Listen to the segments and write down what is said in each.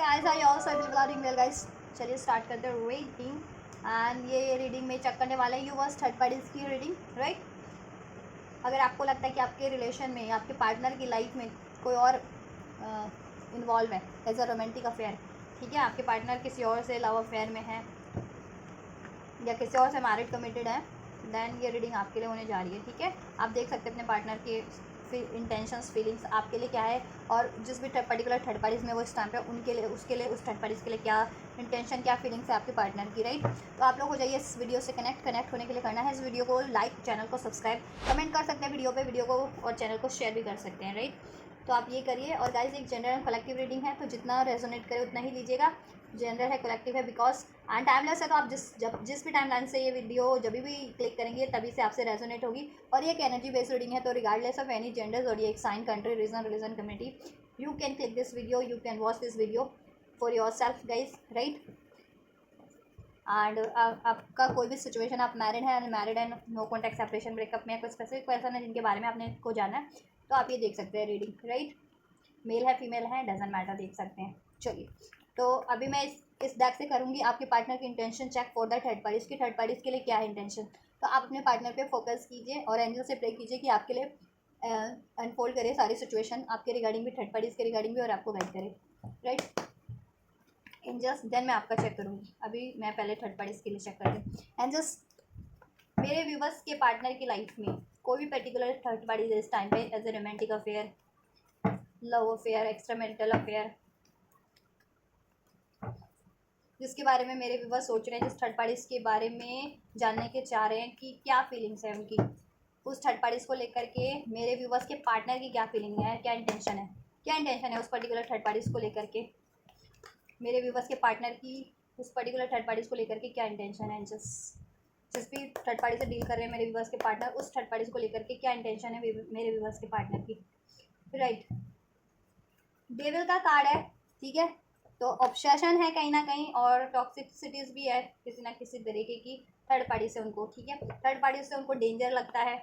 guys, are you all so regarding well guys? चलिए start करते हैं रीडिंग। एंड ये रीडिंग में चेक करने वाले हैं यूवर्स थर्ड पार्टीज की रीडिंग, राइट। अगर आपको लगता है कि आपके रिलेशन में या आपके पार्टनर की लाइफ में कोई और इन्वॉल्व है एज अ रोमांटिक अफेयर, ठीक है, आपके पार्टनर किसी और से लव अफेयर में है या किसी और से मैरिड कमिटेड है, देन ये रीडिंग आपके लिए होने जा रही है, ठीक है। आप देख सकते हैं अपने पार्टनर के इंटेंशंस फीलिंग्स आपके लिए क्या है, और जिस भी पर्टिकुलर थर्ड पार्टीज में वो इस टाइम पे उनके लिए उसके लिए उस थर्ड पार्टीज के लिए क्या इंटेंशन क्या फीलिंग्स है आपके पार्टनर की, राइट। तो आप लोग हो जाइए इस वीडियो से कनेक्ट होने के लिए करना है इस वीडियो को लाइक, चैनल को सब्सक्राइब, कमेंट कर सकते हैं वीडियो को और चैनल को शेयर भी कर सकते हैं, राइट। तो आप ये करिए। और गाइज एक जनरल एंड कलेक्टिव रीडिंग है, तो जितना रेजोनेट करे उतना ही लीजिएगा। जनरल है, कलेक्टिव है, बिकॉज एंड टाइमलेस है, तो आप जिस भी टाइमलाइन से ये वीडियो जब भी क्लिक करेंगे तभी से आपसे रेजोनेट होगी। और ये एक एनर्जी बेस्ड रीडिंग है, तो रिगार्डलेस ऑफ एनी जेंडर और एक sign, country, region, religion, community, you can click this video, you can watch this video for yourself guys, right. And आपका कोई भी सिचुएशन, आप मैरिड हैं, अनमैरिड हैं, नो कॉन्टैक्ट, सेपरेशन, ब्रेकअप में कोई स्पेसिफिक पर्सन है जिनके बारे में आपने को जाना है, तो आप ये देख सकते हैं रीडिंग, राइट। मेल है, फीमेल है, डजेंट मैटर, देख सकते हैं। चलिए, तो अभी मैं इस डेक से करूँगी आपके पार्टनर की intention check for the third parties की थर्ड पार्टीज के लिए क्या है इंटेंशन। तो आप अपने पार्टनर पे फोकस कीजिए और एंजल से प्रे कीजिए कि आपके लिए अनफोल्ड करे सारी सिचुएशन आपके रिगार्डिंग भी, थर्ड पार्टीज के रिगार्डिंग भी, और आपको गाइड करे, राइट एंजल्स। देन मैं आपका चेक करूँगी। अभी मैं पहले थर्ड पार्टीज के लिए चेक कर रही हूँ। एंजल्स, मेरे व्यूवर्स के पार्टनर की लाइफ में कोई भी पर्टिकुलर थर्ड पार्टी इस टाइम पे as a romantic affair, love affair, extra marital affair, जिसके बारे में मेरे व्यूवर्स सोच रहे हैं, जिस थर्ड पार्टीज के बारे में जानने के चाह रहे हैं कि क्या फीलिंग्स है उनकी उस थर्ड पार्टीज को लेकर के, मेरे व्यूवर्स के पार्टनर की क्या फीलिंग है, क्या इंटेंशन है उस पर्टिकुलर थर्ड पार्टीज को लेकर के, मेरे व्यूवर्स के पार्टनर की उस पर्टिकुलर थर्ड पार्टीज को लेकर के क्या इंटेंशन है। जिस भी थर्ड पार्टी से डील कर रहे हैं मेरे व्यूवर्स के पार्टनर, उस थर्ड पार्टीज को लेकर के क्या इंटेंशन है मेरे व्यूवर्स के पार्टनर की, राइट। डेविल का कार्ड है, ठीक है। तो ऑब्सेशन है कहीं ना कहीं, और टॉक्सिसिटीज भी है किसी ना किसी तरीके की थर्ड पार्टी से उनको, ठीक है। थर्ड पार्टी से उनको डेंजर लगता है।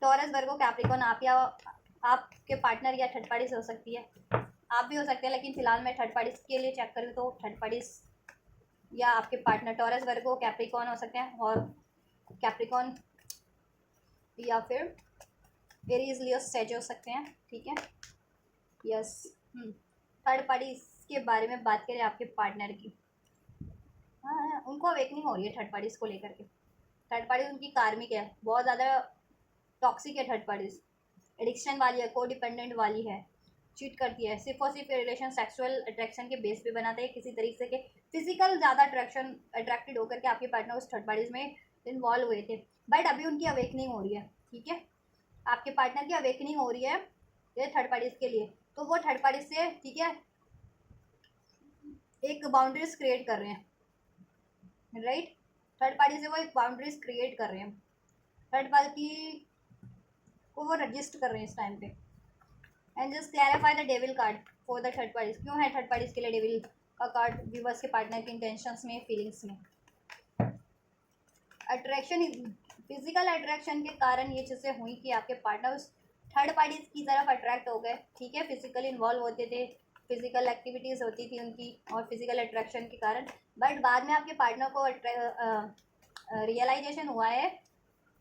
टॉरस, वर्गो, कैप्रिकॉर्न, आप या आपके पार्टनर या थर्ड पार्टी से हो सकती है, आप भी हो सकते हैं, लेकिन फिलहाल मैं थर्ड पार्टी के लिए चेक करूँ तो थर्ड पार्टी या आपके पार्टनर टॉरस, वर्गो, कैप्रिकॉर्न हो सकते हैं, और कैप्रिकॉर्न या फिर एरीज, लियो, सेज हो सकते हैं, ठीक है। यस, थर्ड पार्टी के बारे में बात करें आपके पार्टनर की, हाँ उनको अवेकनिंग हो रही है थर्ड पार्टीज को लेकर के। थर्ड पार्टी उनकी कार्मिक है, बहुत ज़्यादा टॉक्सिक है थर्ड पार्टीज, एडिक्शन वाली है, को डिपेंडेंट वाली है, चीट करती है, सिर्फ और सिर्फ रिलेशन सेक्सुअल अट्रैक्शन के बेस पे बनाते हैं, किसी तरीके के फिजिकल ज़्यादा अट्रैक्टेड होकर के आपके पार्टनर उस थर्ड पार्टीज में इन्वॉल्व हुए थे, बट अभी उनकी अवेकनिंग हो रही है, ठीक है। आपके पार्टनर की अवेकनिंग हो रही है ये थर्ड पार्टीज के लिए, तो वो थर्ड पार्टी से, ठीक है, एक बाउंड्रीज क्रिएट कर रहे हैं, राइट। थर्ड पार्टी से वो एक बाउंड्रीज क्रिएट कर रहे हैं, थर्ड पार्टी को वो रजिस्टर कर रहे हैं इस टाइम पे। And just clarify the devil card for the third parties, क्यों है थर्ड पार्टीज के लिए डेविल का कार्ड व्यूवर्स के पार्टनर के इंटेंशंस में, फीलिंग्स में। अट्रैक्शन, फिजिकल अट्रैक्शन के कारण ये चीज़ें हुई कि आपके पार्टनर उस थर्ड पार्टीज की तरफ अट्रैक्ट हो गए, ठीक है, फिजिकली इन्वॉल्व होते थे, फिजिकल एक्टिविटीज़ होती थी उनकी और फिजिकल अट्रैक्शन के कारण, बट बाद में आपके पार्टनर को रियलाइजेशन हुआ है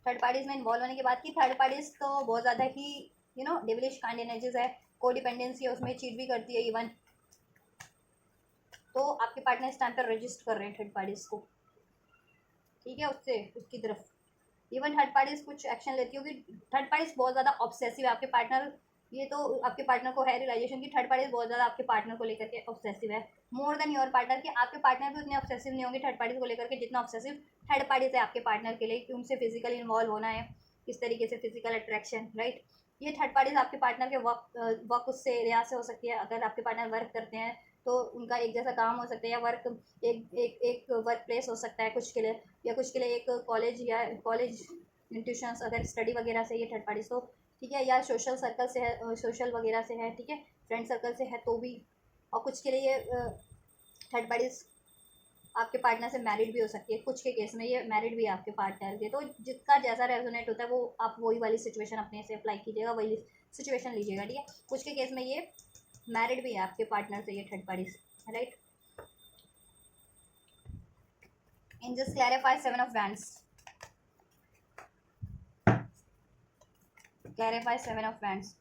थर्ड पार्टीज में इन्वॉल्व होने के बाद कि थर्ड पार्टीज तो बहुत ज़्यादा ही डेविलिश काइंड एनर्जीज है, को डिपेंडेंसी है, उसमें चीट भी करती है इवन। तो आपके पार्टनर इस टाइम पर रजिस्टर कर रहे हैं थर्ड पार्टीज को, ठीक है, उससे उसकी तरफ इवन थर्ड पार्टीज कुछ एक्शन लेती होगी। थर्ड पार्टीज बहुत ज़्यादा ऑब्सेसिव है आपके पार्टनर, ये तो आपके पार्टनर को है रियलाइजेशन की थर्ड पार्टीज बहुत ज़्यादा आपके पार्टनर को लेकर के ऑब्सेसिव है, मोर देन योर पार्टनर के। आपके पार्टनर भी उतने ऑब्सेसिव नहीं होंगे थर्ड पार्टीज को लेकर के जितना ऑब्सेसिव थर्ड पार्टीज है आपके पार्टनर के लिए, कि उनसे फिजिकल इन्वॉल्व होना है, किस तरीके से फिजिकल अट्रैक्शन, राइट। ये थर्ड पार्टीज आपके पार्टनर के वर्क उससे एरिया से हो सकती है, अगर आपके पार्टनर वर्क करते हैं तो उनका एक जैसा काम हो सकता है, या वर्क एक वर्क प्लेस हो सकता है कुछ के लिए, या कुछ के लिए एक कॉलेज या कॉलेज इंस्टीट्यूशंस, अगर स्टडी वगैरह से ये थर्ड पार्टीज तो, ठीक है, या सोशल सर्कल से है, सोशल वगैरह से है, ठीक है, फ्रेंड सर्कल से है तो भी। और कुछ के लिए ये थर्ड पार्टीज आपके पार्टनर से मैरिड भी हो सकती है, कुछ के केस में ये मैरिड भी है आपके पार्टनर के, तो जिसका जैसा रेजोनेट होता है वो आप वही वाली सिचुएशन अपने से अप्लाई कीजिएगा, वही सिचुएशन लीजिएगा, ठीक है। कुछ के केस में ये मैरिड भी है आपके पार्टनर से, ये थर्ड पार्टी से, right. In just clarify 7 of wands, clarify 7 of wands.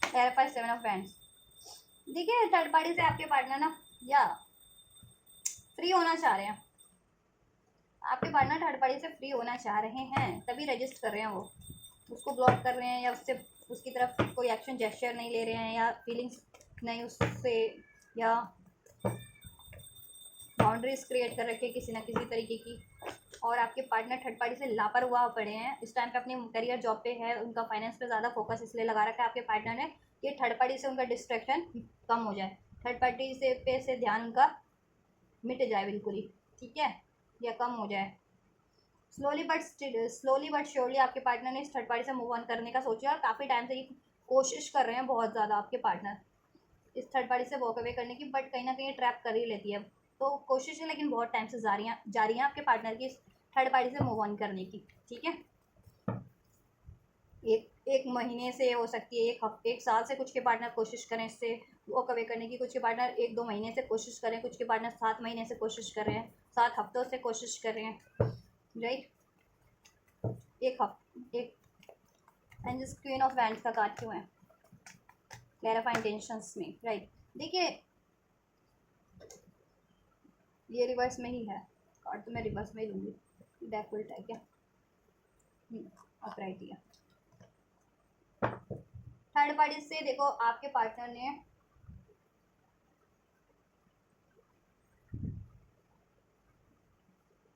Clarify 7 of wands. देखिए थर्ड पार्टी से आपके पार्टनर ना या फ्री होना चाह रहे हैं, आपके पार्टनर थर्ड पार्टी से फ्री होना चाह रहे हैं, तभी रजिस्ट कर रहे हैं वो। उसको ब्लॉक कर रहे हैं या उससे उसकी तरफ कोई एक्शन जेस्चर नहीं ले रहे हैं, या फीलिंग्स नहीं उससे, या बाउंड्रीज क्रिएट कर रखे किसी ना किसी तरीके की। और आपके पार्टनर थर्ड पार्टी से लापरवाह पड़े हैं इस टाइम पे, अपने करियर जॉब पे है, उनका फाइनेंस पे ज़्यादा फोकस इसलिए लगा रखा है आपके पार्टनर ने, ये थर्ड पार्टी से उनका डिस्ट्रैक्शन कम हो जाए, थर्ड पार्टी से ध्यान उनका मिट जाए बिल्कुल ही, ठीक है, या कम हो जाए। स्लोली बट श्योरली आपके पार्टनर ने इस थर्ड पार्टी से मूव ऑन करने का सोचा, और काफ़ी टाइम से ये कोशिश कर रहे हैं बहुत ज़्यादा आपके पार्टनर इस थर्ड पार्टी से वॉक अवे करने की, बट कहीं ना कहीं ट्रैप कर ही लेती है। तो कोशिश है लेकिन बहुत टाइम से जा रही हैं आपके पार्टनर की इस थर्ड पार्टी से मूव ऑन करने की, ठीक है। एक महीने से हो सकती है, एक हफ्ते, एक साल से कुछ के पार्टनर कोशिश करें इससे वॉक अवे करने की, कुछ के पार्टनर 1-2 महीने से कोशिश करें, कुछ के पार्टनर 7 महीने से कोशिश कर रहे हैं, 7 हफ्तों से कोशिश कर रहे हैं, राइट। एक एंड जिस क्वीन ऑफ वैंड्स का कार्ड क्यों है क्लैरिफाई इंटेंशंस में, राइट। देखिए ये रिवर्स में ही है कार्ड, तो मैं रिवर्स में ही लूँगी, डेक उल्टा है क्या, अपराइट दिया। थर्ड पार्टी से देखो आपके पार्टनर ने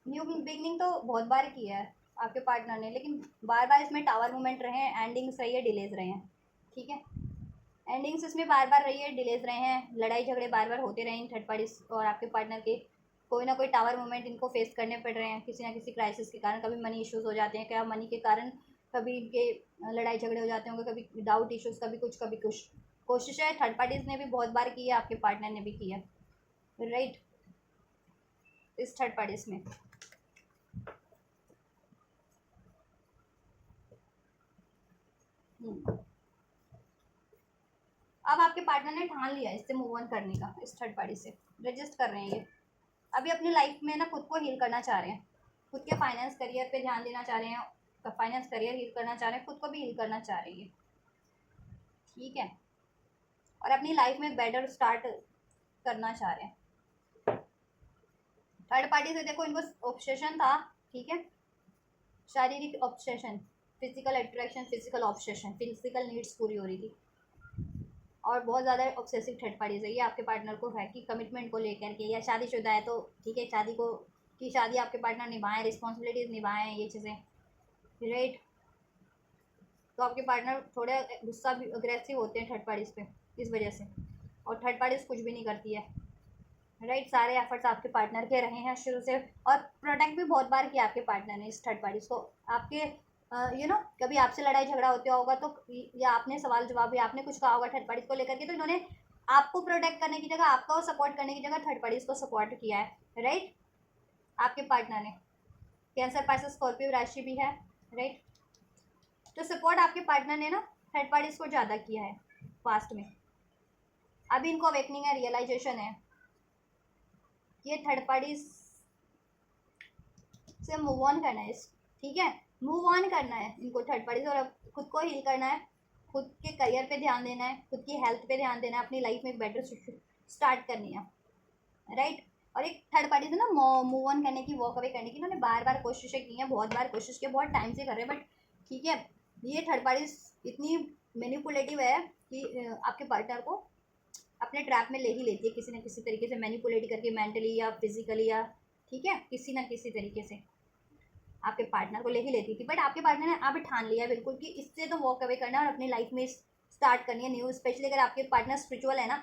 न्यू बिगनिंग तो बहुत बार की है आपके पार्टनर ने, लेकिन बार बार इसमें टावर मूवमेंट रहे हैं, एंडिंग्स रही है, डिलेज रहे हैं, ठीक है। एंडिंग्स इसमें बार बार रही है, डिलेज रहे हैं, लड़ाई झगड़े बार बार होते रहे इन थर्ड पार्टी और आपके पार्टनर के, कोई ना कोई टावर मूवमेंट इनको फेस करने पड़ रहे हैं किसी ना किसी क्राइसिस के कारण। कभी मनी इश्यूज हो जाते हैं, क्या मनी के कारण कभी इनके लड़ाई झगड़े हो जाते होंगे, कभी डाउट इश्यूज, कभी कुछ कभी कुछ। कोशिशें थर्ड पार्टीज ने भी बहुत बार की है, आपके पार्टनर ने भी की है, राइट, इस थर्ड पार्टीज में। अब आपके पार्टनर ने ठान लिया इससे मूव ऑन करने का, इस थर्ड पार्टी से रजिस्ट कर रहे हैं ये। अभी अपनी लाइफ में ना खुद को हील करना चाह रहे हैं, खुद के फाइनेंस करियर पे ध्यान देना चाह रहे हैं, फाइनेंस करियर हील करना चाह रहे हैं, खुद को भी हील करना चाह रही है, ठीक है। और अपनी लाइफ में बेटर स्टार्ट करना चाह रहे हैं। थर्ड पार्टी से देखो इनको ऑब्सेशन था, ठीक है, शारीरिक obsession, physical attraction, physical obsession, physical needs पूरी हो रही थी, और बहुत ज़्यादा ऑब्सेसिव थर्ड पार्टी है ये आपके पार्टनर को है कि कमिटमेंट को लेकर के, या शादीशुदा है तो ठीक है, शादी आपके पार्टनर निभाएं, रिस्पॉन्सिबिलिटीज़ निभाएं, ये चीज़ें, राइट। तो आपके पार्टनर थोड़े गुस्सा भी अग्रेसिव होते हैं थर्ड पार्टीज पे इस वजह से, और थर्ड पार्टीज कुछ भी नहीं करती है, राइट। सारे एफर्ट्स आपके पार्टनर के रहे हैं शुरू से, और प्रोटेक्ट भी बहुत बार किया आपके पार्टनर ने इस थर्ड पार्टीज को। आपके कभी आपसे लड़ाई झगड़ा होता होगा तो, या आपने सवाल जवाब या आपने कुछ कहा होगा थर्ड पार्टीज को लेकर के, तो इन्होंने आपको प्रोटेक्ट करने की जगह, आपका सपोर्ट करने की जगह थर्ड पार्टीज को सपोर्ट किया है, राइट, आपके पार्टनर ने। कैंसर, पाइसेस, स्कॉर्पियो राशि भी है, राइट। तो सपोर्ट आपके पार्टनर ने ना थर्ड पार्टीज को ज़्यादा किया है पास्ट में। अभी इनको अवेकनिंग है, रियलाइजेशन है, ये थर्ड पार्टीज से मूव ऑन करना है, ठीक है, मूव ऑन करना है इनको थर्ड पार्टी से, और अब खुद को हील करना है, खुद के करियर पे ध्यान देना है, खुद की हेल्थ पे ध्यान देना है, अपनी लाइफ में एक बेटर स्टार्ट करनी है, राइट। और एक थर्ड पार्टी से ना मूव ऑन करने की, वॉक अवे करने की इन्होंने बार बार कोशिशें की हैं, बहुत बार कोशिश की, बहुत टाइम से कर रहे हैं, बट ठीक है, ये थर्ड पार्टी इतनी मैनिपुलेटिव है कि आपके पार्टनर को अपने ट्रैप में ले ही लेती है किसी न किसी तरीके से, मैनिपुलेट करके, मेंटली या फिजिकली, या ठीक है किसी ना किसी तरीके से आपके पार्टनर को ले ही लेती थी। बट आपके पार्टनर ने अब ठान लिया बिल्कुल कि इससे तो वॉक अवे करना है और अपनी लाइफ में स्टार्ट करनी है न्यू। स्पेशली अगर आपके पार्टनर स्पिरिचुअल है ना,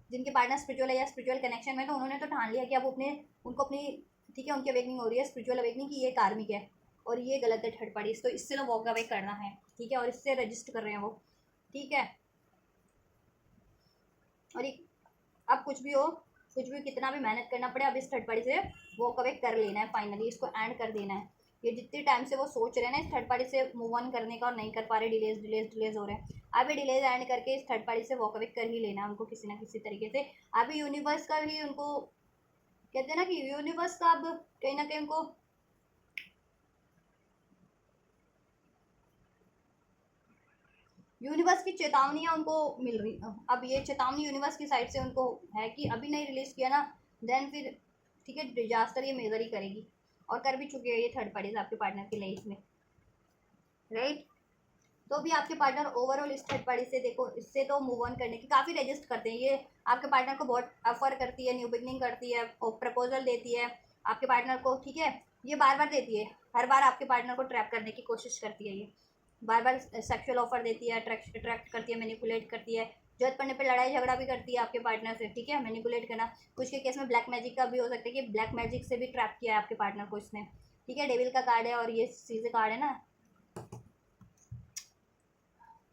जिनके पार्टनर स्पिरिचुअल है या स्पिरिचुअल कनेक्शन में, तो उन्होंने तो ठान लिया कि अब उनको अपनी, ठीक है, उनकी अवेकनिंग हो रही है, स्पिरिचुअल अवेकनिंग की, ये कार्मिक है और ये गलत है थर्ड पार्टी, तो इससे तो वॉक अवे करना है, ठीक है, और इससे रजिस्ट कर रहे हैं वो, ठीक है। और अब कुछ भी हो, कुछ भी कितना भी मेहनत करना पड़े, अब इस थर्ड पार्टी से वॉक अवे कर लेना है, फाइनली इसको एंड कर देना है। ये जितने टाइम से वो सोच रहे हैं ना इस थर्ड पार्टी से मूव ऑन करने का और नहीं कर पा रहे, डिलेज हो रहे हैं, अभी डिलेज एंड करके इस थर्ड पार्टी से वॉक अवे कर ही लेना है उनको किसी ना किसी तरीके से। अभी यूनिवर्स का भी उनको कहते हैं ना कि यूनिवर्स का अब कहीं ना कहीं उनको यूनिवर्स की चेतावनियां उनको मिल रही। अब ये चेतावनी यूनिवर्स की साइड से उनको है कि अभी नहीं रिलीज किया ना, देन फिर ठीक है डिजास्टर ये मेजर ही करेगी, और कर भी चुके हैं ये थर्ड पार्टीज आपके पार्टनर की लाइफ में, राइट। तो भी आपके पार्टनर ओवरऑल इस थर्ड पार्टी से देखो, इससे तो मूव ऑन करने की काफ़ी रेजिस्ट करते हैं ये, आपके पार्टनर को बहुत ऑफर करती है, न्यू बिगनिंग करती है और प्रपोजल देती है आपके पार्टनर को, ठीक है। ये बार बार देती है, हर बार आपके पार्टनर को ट्रैप करने की कोशिश करती है, ये बार बार सेक्सुअल ऑफर देती है, अट्रैक्ट करती है, मैनिपुलेट करती है, जरूरत पड़ने पर लड़ाई झगड़ा भी करती है आपके पार्टनर से, ठीक है। मैनिपुलेट करना, कुछ के केस में ब्लैक मैजिक का भी हो सकता है कि ब्लैक मैजिक से भी ट्रैप किया है आपके पार्टनर को इसने, ठीक है। डेविल का कार्ड है और ये सीजे कार्ड है ना,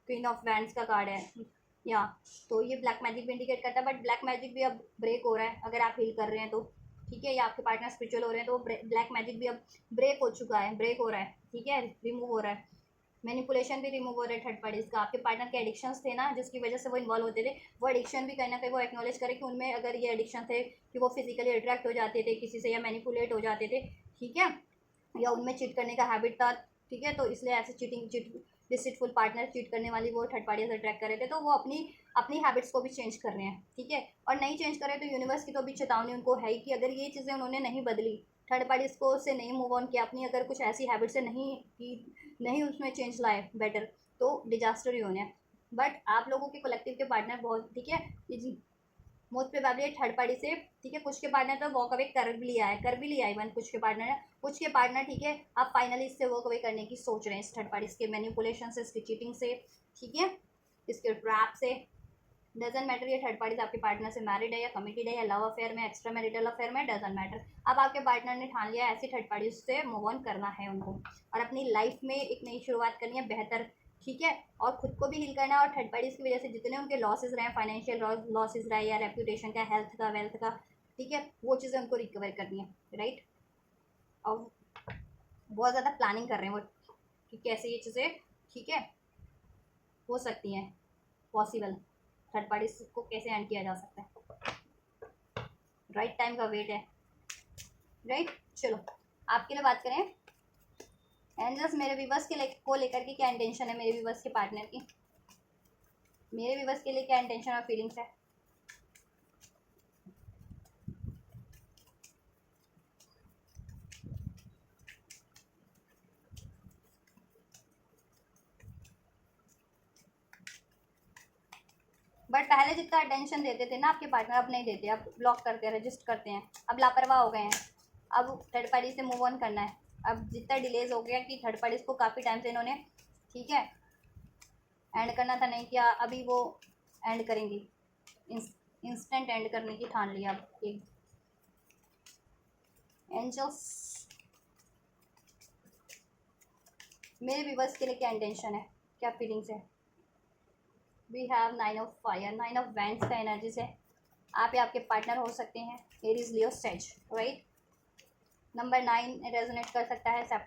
क्वीन ऑफ वैंड्स का कार्ड है या, तो ये ब्लैक मैजिक भी इंडिकेट करता है, बट ब्लैक मैजिक भी अब ब्रेक हो रहा है अगर आप हील कर रहे हैं तो, ठीक है। या आपके पार्टनर स्पिरिचुअल हो रहे हैं तो ब्लैक मैजिक भी अब ब्रेक हो चुका है, ब्रेक हो रहा है, ठीक है, रिमूव हो रहा है। मैनिपुलेशन भी रिमूव हो रहा है थर्ड पार्टीज का। आपके पार्टनर के एडिक्शंस थे ना जिसकी वजह से वो इन्वॉल्व होते थे, वो एडिक्शन भी कहीं ना कहीं वो एक्नॉलेज करे कि उनमें अगर ये एडिक्शन थे कि वो फिजिकली अट्रैक्ट हो जाते थे किसी से या मैनिपुलेट हो जाते थे, ठीक है, या उनमें चीट करने का हैबिट था, ठीक है। तो इसलिए ऐसे चीट डिसिटफुल पार्टनर चीट करने वाली वो थर्ड पार्टी से अट्रैक्ट कर रहे थे, तो वो अपनी अपनी हैबिट्स को भी चेंज कर रहे हैं, ठीक है। और नहीं चेंज करे तो यूनिवर्स की तो भी चेतावनी उनको है कि अगर ये चीज़ें उन्होंने नहीं बदली, थर्ड पार्टी को से नहीं मूव ऑन किया अपनी, अगर कुछ ऐसी हैबिट से नहीं उसमें चेंज लाए बेटर, तो डिजास्टर ही होने हैं। बट आप लोगों के कलेक्टिव के पार्टनर बहुत, ठीक है, मोस्ट प्रोबेबली थर्ड पार्टी से, ठीक है। कुछ के पार्टनर तो वॉक अवे कर भी लिया इवन कुछ के पार्टनर है, कुछ के पार्टनर, ठीक है, आप फाइनली इससे वॉक अवे करने की सोच रहे हैं इस थर्ड पार्टी के मैनिपुलेशन से, इसकी चीटिंग से, ठीक है, इसके ट्रैप से। डजन मैटर ये थर्ड पार्टी आपके पार्टनर से मैरिड है या कमिटेड है या लव अफेयर में, एक्स्ट्रा मैरिटल अफेयर में, डजन मैटर। अब आपके पार्टनर ने ठान लिया ऐसी थर्ड पार्टी से मूव ऑन करना है उनको और अपनी लाइफ में एक नई शुरुआत करनी है बेहतर, ठीक है, और खुद को भी हील करना है। और थर्ड पार्टीज की वजह से जितने उनके लॉसेज रहे, फाइनेंशियल लॉसेज रहे या रेप्यूटेशन का, हेल्थ का, वेल्थ का, ठीक है, वो चीज़ें उनको रिकवर करनी है, राइट। और बहुत ज़्यादा प्लानिंग कर रहे हैं वो कि कैसे ये चीज़ें, ठीक है, हो सकती हैं पॉसिबल, थर्ड पार्टीज को कैसे एंड किया जा सकता है, राइट टाइम का वेट है, राइट। चलो आपके लिए बात करें एंजल्स, मेरे विवर्स के को लेकर के क्या इंटेंशन है, मेरे विवर्स के पार्टनर की, मेरे विवर्स के लिए क्या इंटेंशन और फीलिंग्स है। बट पहले जितना अटेंशन देते थे ना आपके पार्टनर, अब नहीं देते, अब ब्लॉक करते हैं, रजिस्ट करते हैं, अब लापरवाह हो गए हैं। अब थर्ड पार्टी से मूव ऑन करना है। अब जितना डिलेज हो गया कि थर्ड पार्टीज को काफ़ी टाइम से इन्होंने, ठीक है, एंड करना था नहीं किया, अभी वो एंड करेंगी, इंस्टेंट एंड करने की ठान लिया अब एक। एंजल्स, मेरे व्यूवर्स के लिए क्या इंटेंशन है, क्या फीलिंग्स है। We have 9 of fire, 9 of wands का एनर्जी से आप या आपके पार्टनर हो सकते हैं Aries, Leo, sage, right. Number 9 resonate कर सकता है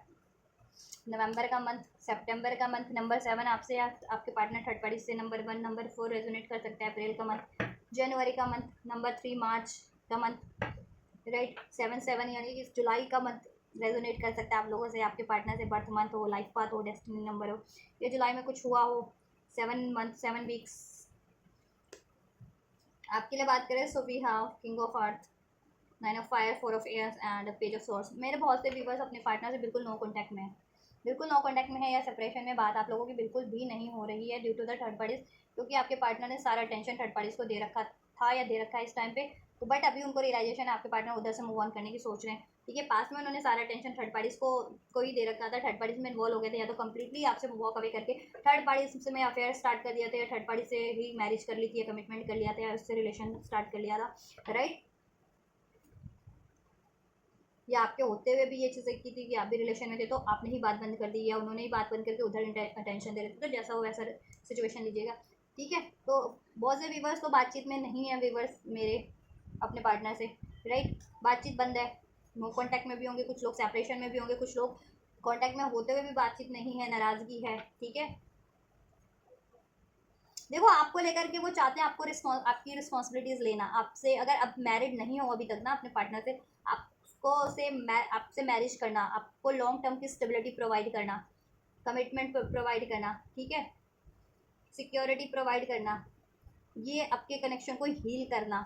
नवंबर का मंथ, सितंबर का मंथ। नंबर 7 आपसे या आपके पार्टनर थर्ड पार्टी से नंबर 1, नंबर 4 रेजोनेट कर सकता है अप्रैल का मंथ, जनवरी का मंथ, नंबर 3 मार्च का मंथ, राइट। 7 यानी कि जुलाई का मंथ रेजोनेट कर सकता है आप लोगों से, आपके पार्टनर से, बर्थ मंथ हो, लाइफ पाथ हो, डेस्टिनी नंबर हो, या जुलाई में कुछ हुआ हो, 7 मंथ 7 वीक्स। आपके लिए बात करें so we have king of earth, 9 of fire, 4 of airs and page of source. मेरे बहुत से व्यूवर्स अपने पार्टनर से बिल्कुल नो कॉन्टैक्ट में है, बिल्कुल नो कॉन्टैक्ट में है, या सेपरेशन में बात आप लोगों की बिल्कुल भी नहीं हो रही है due to the third parties, क्योंकि आपके पार्टनर ने सारा अटेंशन थर्ड पार्टीज को दे रखा था या दे रखा है इस टाइम पे। तो बट अभी उनको रियलाइजेशन है आपके पार्टनर उधर से मूव ऑन करने की सोच रहे हैं, ठीक है। पास में उन्होंने सारा टेंशन थर्ड पार्टीज को ही दे रखा था, थर्ड पार्टीज में इन्वॉल्व हो गए थे, या तो कंप्लीटली आपसे वॉक अवे करके थर्ड पार्टीज से में अफेयर स्टार्ट कर दिया था, या थर्ड पार्टी से ही मैरिज कर ली थी, या कमिटमेंट कर लिया था, या उससे रिलेशन स्टार्ट कर लिया था, राइट। या आपके होते हुए भी ये चीज़ें की थी कि आप भी रिलेशन में थे तो आपने ही बात बंद कर दी, या उन्होंने ही बात बंद करके उधर अटेंशन दे रहे थे, तो जैसा हो वैसा सिचुएशन लीजिएगा, ठीक है। तो बहुत से व्यूवर्स तो बातचीत में नहीं है व्यूवर्स मेरे, अपने पार्टनर से, राइट। बातचीत बंद है, नो कॉन्टैक्ट में भी होंगे कुछ लोग, सेपरेशन में भी होंगे कुछ लोग, कॉन्टैक्ट में होते हुए भी बातचीत नहीं है, नाराज़गी है, ठीक है। देखो आपको लेकर के वो चाहते हैं आपको आपकी रिस्पॉन्सिबिलिटीज़ लेना आपसे। अगर आप मैरिड नहीं हो अभी तक ना अपने पार्टनर से, आपको आपसे मैरिज करना, आपको लॉन्ग टर्म की स्टेबिलिटी प्रोवाइड करना, कमिटमेंट प्रोवाइड करना, ठीक है, सिक्योरिटी प्रोवाइड करना, ये आपके कनेक्शन को हील करना।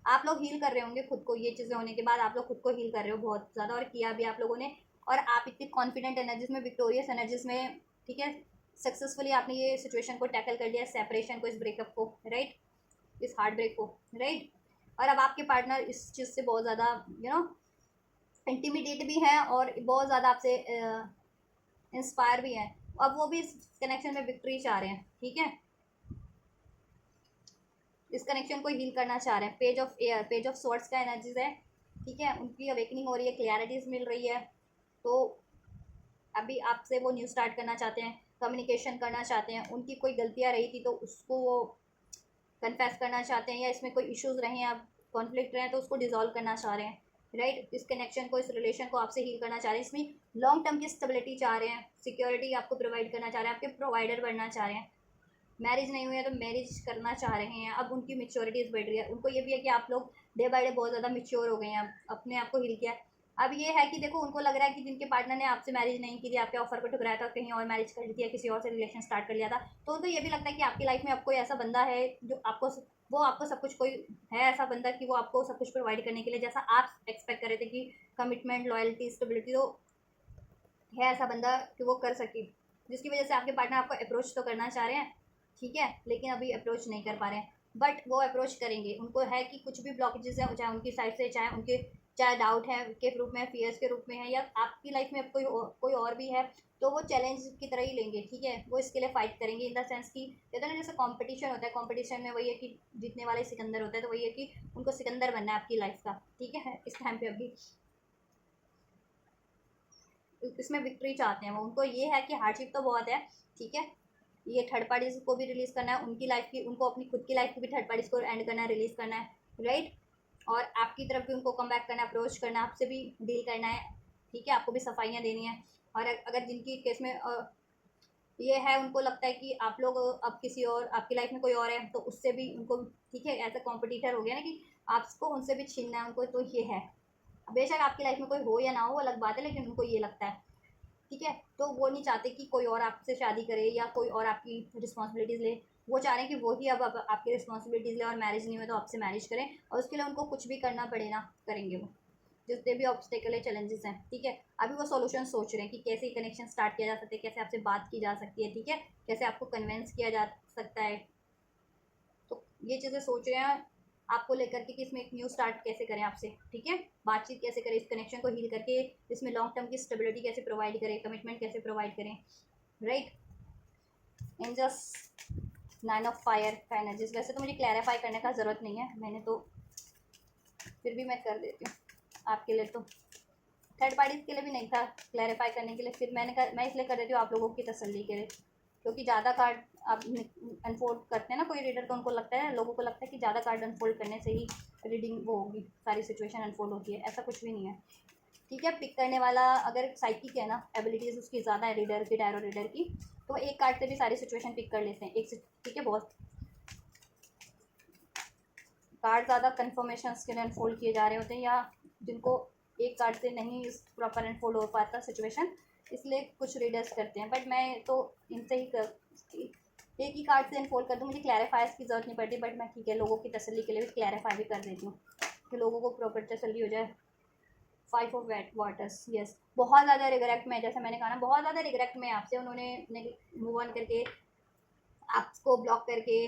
आप लोग हील कर रहे होंगे खुद को, ये चीज़ें होने के बाद आप लोग खुद को हील कर रहे हो बहुत ज़्यादा, और किया भी आप लोगों ने। और आप इतनी कॉन्फिडेंट एनर्जीज में, विक्टोरियस एनर्जीज में, ठीक है, सक्सेसफुली आपने ये सिचुएशन को टैकल कर लिया, सेपरेशन को, इस ब्रेकअप को, राइट, इस हार्ट ब्रेक को, राइट। और अब आपके पार्टनर इस चीज़ से बहुत ज़्यादा इंटिमिडेट भी है और बहुत ज़्यादा आपसे इंस्पायर भी है। अब वो भी इस कनेक्शन में विक्ट्री चाह रहे हैं, ठीक है, इस कनेक्शन को हील करना चाह रहे हैं। Page of air, page of swords का एनर्जीज है, ठीक है, उनकी अवेकनिंग हो रही है, क्लैरिटीज मिल रही है। तो अभी आपसे वो न्यू स्टार्ट करना चाहते हैं, कम्युनिकेशन करना चाहते हैं, उनकी कोई गलतियाँ रही थी तो उसको वो कन्फेस करना चाहते हैं, या इसमें कोई इश्यूज़ रहे हैं, आप कॉन्फ्लिक्ट रहे हैं तो उसको डिजोल्व करना चाह रहे हैं, राइट। इस कनेक्शन को, इस रिलेशन को आपसे हील करना चाह रहे हैं, इसमें लॉन्ग टर्म की स्टेबिलिटी चाह रहे हैं, सिक्योरिटी आपको प्रोवाइड करना चाह रहे हैं, आपके प्रोवाइडर बनना चाह रहे हैं। मैरिज नहीं हुई है तो मैरिज करना चाह रहे हैं। अब उनकी मेच्योरिटीज़ बढ़ रही है, उनको ये भी है कि आप लोग डे बाय डे बहुत ज़्यादा मेच्योर हो गए हैं, अपने आप को हील किया है। अब ये है कि देखो उनको लग रहा है कि जिनके पार्टनर ने आपसे मैरिज नहीं की थी, आपके ऑफर को ठुकराया था, कहीं और मैरिज कर ली थी या किसी और से रिलेशन स्टार्ट कर लिया था, तो उनको ये भी लगता है कि आपकी लाइफ में अब कोई ऐसा बंदा है जो आपको, वो आपको सब कुछ, कोई है ऐसा बंदा कि वो आपको सब कुछ प्रोवाइड करने के लिए, जैसा आप एक्सपेक्ट कर रहे थे कि कमिटमेंट, लॉयल्टी, स्टेबिलिटी, तो है ऐसा बंदा कि वो कर सके, जिसकी वजह से आपके पार्टनर आपको अप्रोच तो करना चाह रहे हैं, ठीक है, लेकिन अभी अप्रोच नहीं कर पा रहे हैं। बट वो अप्रोच करेंगे। उनको है कि कुछ भी ब्लॉकेजेस हैं, चाहे उनकी साइड से, चाहे उनके, चाहे डाउट है के रूप में, फियर्स के रूप में है, या आपकी लाइफ में कोई और भी है, तो वो चैलेंज की तरह ही लेंगे, ठीक है, वो इसके लिए फाइट करेंगे। इन द सेंस कि कहते हैं ना जैसे कंपटीशन होता है, कंपटीशन में वही है कि जीतने वाले सिकंदर होता है, तो वही है कि उनको सिकंदर बनना है आपकी लाइफ का, ठीक है, इस टाइम पे अभी इसमें विक्ट्री चाहते हैं वो। उनको ये है कि हार्डशिप तो बहुत है, ठीक है, ये थर्ड पार्टीज को भी रिलीज़ करना है, उनकी लाइफ की, उनको अपनी खुद की लाइफ की भी थर्ड पार्टीज को एंड करना है, रिलीज़ करना है, राइट। और आपकी तरफ भी उनको कम बैक करना है, अप्रोच करना है, आपसे भी डील करना है, ठीक है, आपको भी सफाइयाँ देनी है। और अगर जिनकी केस में ये है, उनको लगता है कि आप लोग अब किसी और, आपकी लाइफ में कोई और है, तो उससे भी उनको, ठीक है, ऐसा कॉम्पिटिटर हो गया ना कि आपको उनसे भी छीनना है उनको, तो ये है। बेशक आपकी लाइफ में कोई हो या ना हो वो अलग बात है, लेकिन उनको ये लगता है, ठीक है। तो वो नहीं चाहते कि कोई और आपसे शादी करे या कोई और आपकी रिस्पॉन्सिबिलिटीज़ ले। वो चाह रहे हैं कि वो ही अब आपकी रिस्पॉन्सिबिलिटीज़ ले, और मैरिज नहीं हुई तो आपसे मैरिज करें, और उसके लिए उनको कुछ भी करना पड़े ना, करेंगे वो, जितने भी ऑब्स्टेकल है, चैलेंजेस हैं, ठीक है। अभी वो सॉल्यूशन सोच रहे हैं कि कैसे कनेक्शन स्टार्ट किया जा सकता है, कैसे आपसे बात की जा सकती है, ठीक है, कैसे आपको कन्विंस किया जा सकता है। तो ये चीज़ें सोच रहे हैं आपको लेकर के कि इसमें एक न्यू स्टार्ट कैसे करें आपसे, ठीक है, बातचीत कैसे करें, इस कनेक्शन को हील करके इसमें लॉन्ग टर्म की स्टेबिलिटी कैसे प्रोवाइड करें, कमिटमेंट कैसे प्रोवाइड करें, right. In just 9 of fire का एनर्जीज। वैसे तो मुझे क्लैरिफाई करने का ज़रूरत नहीं है, मैंने तो, फिर भी मैं कर देती हूँ आपके लिए। तो थर्ड पार्टीज के लिए भी नहीं था क्लैरिफाई करने के लिए, फिर मैं इसलिए कर देती हूँ आप लोगों की तसल्ली के लिए, क्योंकि ज़्यादा कार्ड आप अनफोल्ड करते हैं ना कोई रीडर, तो उनको लगता है, लोगों को लगता है कि ज़्यादा कार्ड अनफोल्ड करने से ही रीडिंग वो होगी, सारी सिचुएशन अनफोल्ड होती है, ऐसा कुछ भी नहीं है, ठीक है। पिक करने वाला अगर साइकिक है ना, एबिलिटीज़ उसकी ज़्यादा है रीडर की, टैरो रीडर की, तो एक कार्ड से भी सारी सिचुएशन पिक कर लेते हैं एक से, ठीक है। बहुत कार्ड ज़्यादा कन्फर्मेशन के लिए अनफोल्ड किए जा रहे होते हैं, या जिनको एक कार्ड से नहीं प्रॉपर अनफोल्ड हो पाता सिचुएशन, इसलिए कुछ रीडर्स करते हैं। बट मैं तो इनसे ही एक ही कार्ड से अनफोल्ड कर दूँ, मुझे क्लैरिफायर्स की ज़रूरत नहीं पड़ती, बट मैं ठीक है लोगों की तसल्ली के लिए भी क्लैरिफाई भी कर देती हूँ कि लोगों को प्रॉपर तसल्ली हो जाए। 5 ऑफ वाटर्स, यस, बहुत ज़्यादा रिग्रेक्ट में, जैसे मैंने कहा ना, बहुत ज़्यादा रिग्रेक्ट में आपसे, उन्होंने मूव ऑन करके, आपको ब्लॉक करके,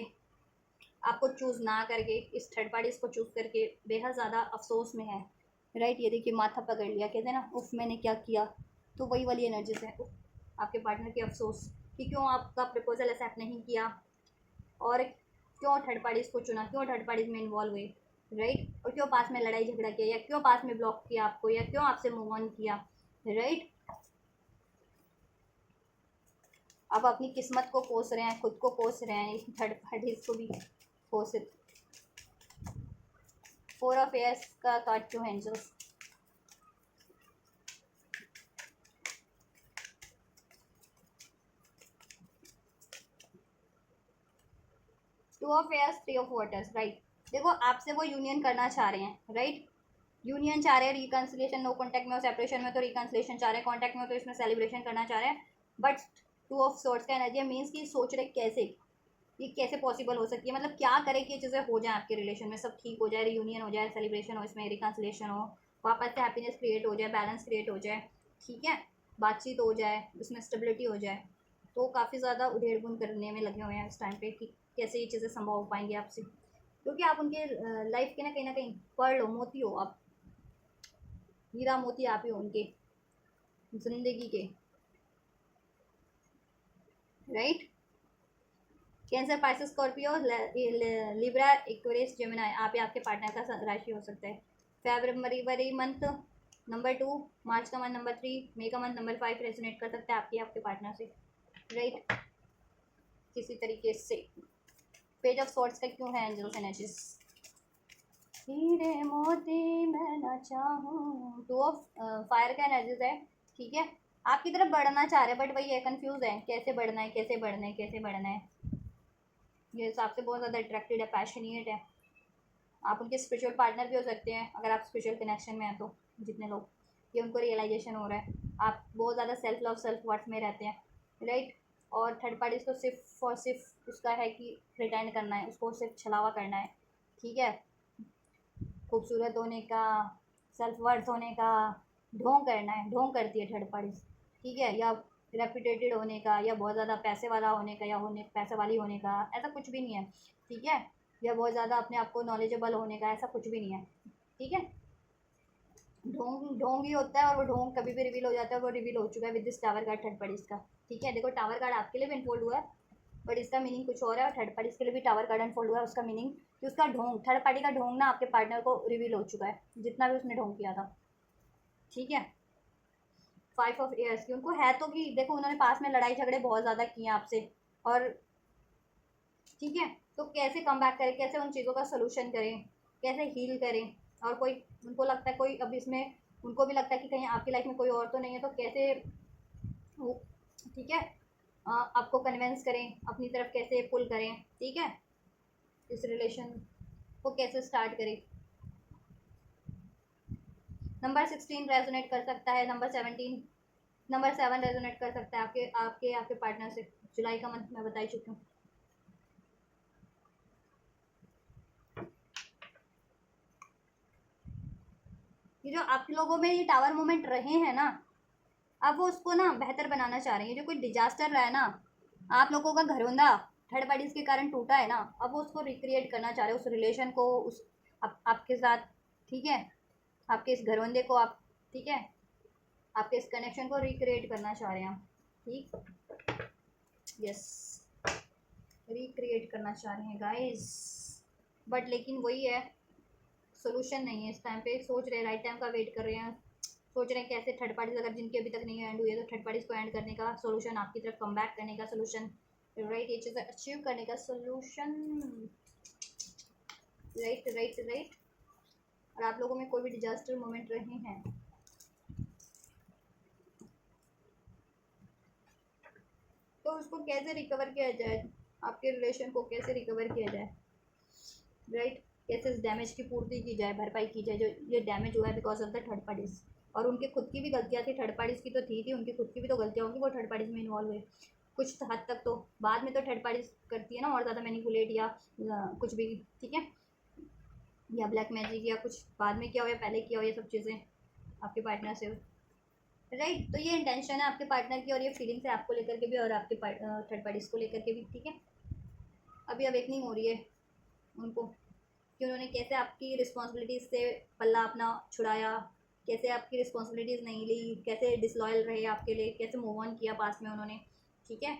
आपको चूज़ ना करके, इस थर्ड पार्टीज को चूज़ करके बेहद ज़्यादा अफसोस में है, राइट। ये देखिए माथा पकड़ लिया, कहते हैं ना उफ मैंने क्या किया, तो वही वाली एनर्जीज है आपके पार्टनर के अफसोस कि क्यों आपका प्रपोजल एक्सेप्ट नहीं किया, और क्यों थर्ड पार्टीज को चुना, क्यों थर्ड पार्टीज में इन्वॉल्व हुए, राइट, और क्यों पास में लड़ाई झगड़ा किया, या क्यों पास में ब्लॉक किया आपको, या क्यों आपसे मूव ऑन किया, राइट। अब अपनी किस्मत को कोस रहे हैं, खुद को कोस रहे हैं, थर्ड पार्टीज को भी कोस, 4 ऑफ एयर्स का कार्ड क्यों है angels? Two of airs, 3 of waters, right. देखो आपसे वो यूनियन करना चाह रहे हैं, राइट। यूनियन चाह रहे हैं, रिकन्सिलेशन, नो कॉन्टैक्ट में हो, सेपरेशन में तो रिकन्सिलेशन चाह रहे हैं, कॉन्टैक्ट में हो तो इसमें सेलिब्रेशन करना चाह रहे हैं। बट 2 ऑफ सोर्ट्स का एनर्जी मीन्स कि सोच रहे कैसे, ये कैसे पॉसिबल हो सकती है, मतलब क्या करे कि ये चीज़ें हो जाए आपके रिलेशन में, सब ठीक हो जाए, रियूनियन हो जाए, सेलिब्रेशन हो, इसमें रिकन्सिलेशन हो, वापस से हैप्पीनेस क्रिएट हो जाए, बैलेंस क्रिएट हो जाए, ठीक है, बातचीत हो जाए, उसमें स्टेबिलिटी हो जाए। तो काफ़ी ज़्यादा उधेड़ बुन करने में लगे हुए हैं इस टाइम पे कि कैसे ये चीज़ें संभव हो पाएंगी आपसे, क्योंकि आप उनके लाइफ के ना कहीं पर्ल हो, मोती हो आप, हीरा मोती आप ही हो उनके जिंदगी के, right. Cancer, Pisces, Scorpio, Libra, Aquarius, Gemini आप या आपके पार्टनर का राशि हो सकता है। फरवरी मंथ नंबर 2, मार्च का मंथ नंबर 3, मई का मंथ नंबर 5 रेजोनेट कर सकता है आपके आपके पार्टनर से, राइट। किसी तरीके से पेज ऑफ सॉर्ट्स का क्यों है एंजल्स एनर्जीज? हीरे मोती मैं ना चाहूँ, 2 ऑफ फायर का एनर्जीज है, ठीक है। आपकी तरफ बढ़ना चाह रहे हैं बट वही है, कंफ्यूज है, कैसे बढ़ना है, कैसे बढ़ना है, कैसे बढ़ना है। ये हिसाब से बहुत ज़्यादा अट्रैक्टेड है, पैशनेट है। आप उनके स्पिरिचुअल पार्टनर भी हो सकते हैं अगर आप स्पिरिचुअल कनेक्शन में हैं तो, जितने लोग, ये उनको रियलाइजेशन हो रहा है। आप बहुत ज़्यादा सेल्फ लव, सेल्फ वर्थ में रहते हैं, राइट। और थर्ड पार्टीज तो सिर्फ और सिर्फ उसका है कि प्रिटेंड करना है, उसको सिर्फ छलावा करना है, ठीक है, खूबसूरत होने का, सेल्फ वर्थ होने का ढोंग करना है, ढोंग करती है थर्ड पार्टीज, ठीक है, या रेपुटेटेड होने का, या बहुत ज़्यादा पैसे वाला होने का, या होने पैसे वाली होने का, ऐसा कुछ भी नहीं है, ठीक है, या बहुत ज़्यादा अपने आप को नॉलेजेबल होने का, ऐसा कुछ भी नहीं है, ठीक है। ढोंग ढोंग ही होता है, और वो ढोंग कभी भी रिवील हो जाता है, वो रिवील हो चुका है with this tower card third parties का, ठीक है। देखो टावर कार्ड आपके लिए भी इन्फोल्ड हुआ है बट इसका मीनिंग कुछ और है, और थर्ड पार्टीज के लिए भी टावर कार्ड अनफोल्ड हुआ है, उसका मीनिंग कि उसका ढोंग, थर्ड पार्टी का ढोंग ना आपके पार्टनर को रिवील हो चुका है, जितना भी उसने ढोंग किया था, ठीक है। 5 ऑफ ईयर्स की उनको है तो कि देखो उन्होंने पास में लड़ाई झगड़े बहुत ज़्यादा किए आपसे, और ठीक है, तो कैसे कम बैक करें, कैसे उन चीज़ों का सोल्यूशन करें, कैसे हील करें, और कोई उनको लगता है कोई अब इसमें उनको भी लगता है कि कहीं आपकी लाइफ में कोई और तो नहीं है, तो कैसे वो, ठीक है, आपको कन्विंस करें अपनी तरफ, कैसे पुल करें, ठीक है, इस रिलेशन को कैसे स्टार्ट करें। नंबर 16 रेजोनेट कर सकता है, नंबर 17, नंबर 7 रेजोनेट कर सकता है आपके आपके आपके पार्टनर से। जुलाई का मंथ मैं बता ही चुकी हूँ। ये जो आप लोगों में ये टावर मोमेंट रहे हैं ना, अब वो उसको ना बेहतर बनाना चाह रहे हैं। जो कोई डिजास्टर रहा है ना, आप लोगों का घरौंदा थर्ड पार्टीज के कारण टूटा है ना, अब वो उसको रिक्रिएट करना चाह रहे हैं, उस रिलेशन को, उस आपके साथ, ठीक है, आपके इस घरौंदे को आप, ठीक है, आपके इस कनेक्शन को रिक्रिएट करना चाह रहे हैं आप, ठीक, यस, रिक्रिएट करना चाह रहे हैं गाइस। बट लेकिन वही है, सोल्यूशन नहीं है इस टाइम पे, सोच रहे हैं, राइट टाइम का वेट कर रहे हैं, सोच रहे हैं कैसे थर्ड पार्टीज अगर जिनकी अभी तक नहीं एंड हुई है तो थर्ड पार्टीज को एंड करने का सोल्यूशन, आपकी तरफ कम बैक करने का सोल्यूशन, राइट, ये चीज़ें अचीव करने का सोल्यूशन, राइट राइट राइट। और आप लोगों में कोई भी डिजास्टर मोमेंट रहे हैं तो उसको कैसे रिकवर किया जाए, आपके रिलेशन को कैसे रिकवर किया जाए, राइट, कैसे इस डैमेज की पूर्ति की जाए, भरपाई की जाए, जो ये डैमेज हुआ है because of the third parties. और उनके खुद की भी गलतियाँ थी, थर्ड पार्टीज की तो थी उनकी खुद की भी तो गलतियाँ होंगी, वो थर्ड पार्टीज में इन्वॉल्व हुए कुछ हद तक, तो बाद में तो थर्ड पार्टीज करती है ना और ज़्यादा मैनिपुलेट या कुछ भी, ठीक है, या ब्लैक मैजिक या कुछ बाद में किया हो या पहले किया हो, ये सब चीज़ें आपके पार्टनर से, राइट। तो ये इंटेंशन है आपके पार्टनर की, और ये फीलिंग्स है आपको लेकर के भी और आपके थर्ड पार्टीज को लेकर के भी, ठीक है। अभी अवेकनिंग हो रही है उनको कि उन्होंने कैसे आपकी रिस्पॉन्सिबिलिटीज़ से पल्ला अपना छुड़ाया, कैसे आपकी रिस्पॉन्सिबिलिटीज़ नहीं ली, कैसे डिसलॉयल रहे आपके लिए, कैसे मूव ऑन किया पास में उन्होंने, ठीक है,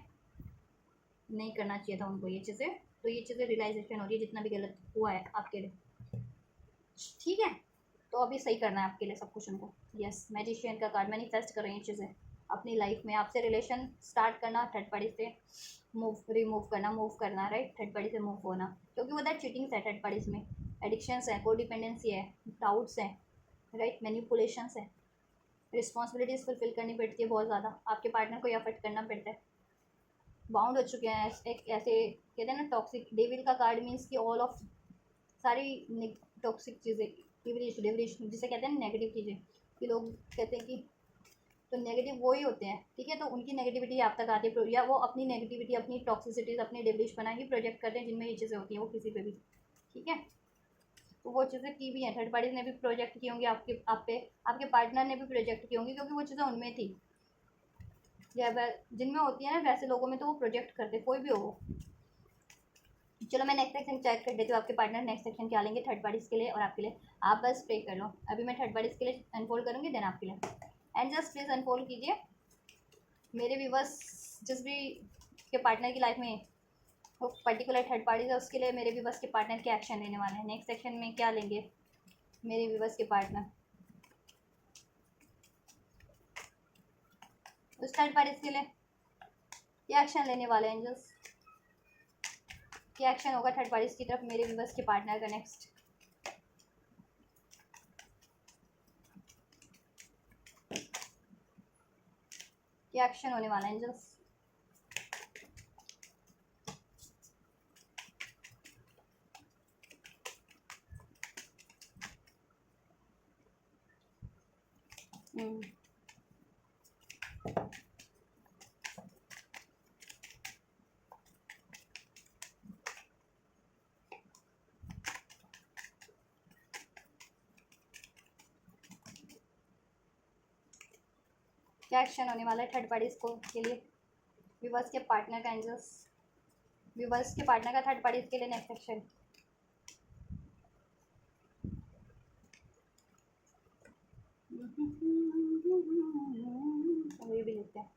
नहीं करना चाहिए था उनको ये चीज़ें, तो ये चीज़ें रियलाइजेशन हो रही है जितना भी गलत हुआ है आपके लिए, ठीक है। तो अभी सही करना है आपके लिए सब कुछ उनको, यस, मैजिशियन का कार्ड मैनिफेस्ट कर रही हैं चीज़ें अपनी लाइफ में, आपसे रिलेशन स्टार्ट करना, थर्ड पार्टी से मूव करना, राइट, थर्ड पार्टी से मूव होना, क्योंकि वो दैट चीटिंग है थर्ड पार्टीज में, एडिक्शंस है, कोडिपेंडेंसी है, डाउट्स हैं, राइट, मैनिपुलेशंस है, रिस्पॉन्सिबिलिटीज़ फुलफिल करनी पड़ती है बहुत ज़्यादा, आपके पार्टनर को एफर्ट करना पड़ता है, बाउंड हो चुके हैं एक ऐसे कहते हैं ना टॉक्सिक डेविल का कार्ड मीन्स कि ऑल ऑफ सारी टॉक्सिक चीज़ें, डिवरिश डिवरिश जिसे कहते हैं नेगेटिव चीज़ें, कि लोग कहते हैं कि तो नेगेटिव वो ही होते हैं, ठीक है, तो उनकी नेगेटिविटी आप तक आती है या वो अपनी नेगेटिविटी, अपनी टॉक्सिसिटीज़, अपनी डिवरिश बना ही प्रोजेक्ट करते हैं जिनमें ये चीज़ें होती हैं वो किसी पे भी, ठीक है, तो वो चीज़ें की भी हैं, थर्ड पार्टीज ने भी प्रोजेक्ट की होंगी आपके आप पे, आपके पार्टनर ने भी प्रोजेक्ट की होंगी क्योंकि वो चीज़ें उनमें थी, या जिनमें होती है ना वैसे लोगों में तो वो प्रोजेक्ट करते कोई भी हो। चलो मैं नेक्स्ट सेक्शन चेक कर देती हूँ आपके पार्टनर नेक्स्ट सेक्शन क्या लेंगे थर्ड पार्टीज के लिए और आपके लिए, आप बस पे कर लो, अभी मैं थर्ड पार्टीज के लिए अनफोल्ड करूँगी देन आपके लिए, एंड जस्ट प्लीज़ अनफोल्ड कीजिए मेरे व्यूवर्स, जिस भी के पार्टनर की लाइफ में वो पर्टिकुलर थर्ड पार्टीज है उसके लिए मेरे व्यूवर्स के पार्टनर के एक्शन लेने वाले हैं, नेक्स्ट सेक्शन में क्या लेंगे मेरे व्यूवर्स के पार्टनर उस थर्ड पार्टीज के लिए, क्या एक्शन लेने वाले हैं एंजल्स, क्या एक्शन होगा थर्ड पार्टीज की तरफ मेरे व्यूवर्स के पार्टनर का नेक्स्ट, क्या एक्शन होने वाला है एंजल्स, क्या एक्शन होने वाला है थर्ड पार्टीज को के लिए व्यूवर्स के पार्टनर का एंजल्स, व्यूवर्स के पार्टनर का थर्ड पार्टीज के लिए नेक्स्ट एक्शन, ये भी लिखते हैं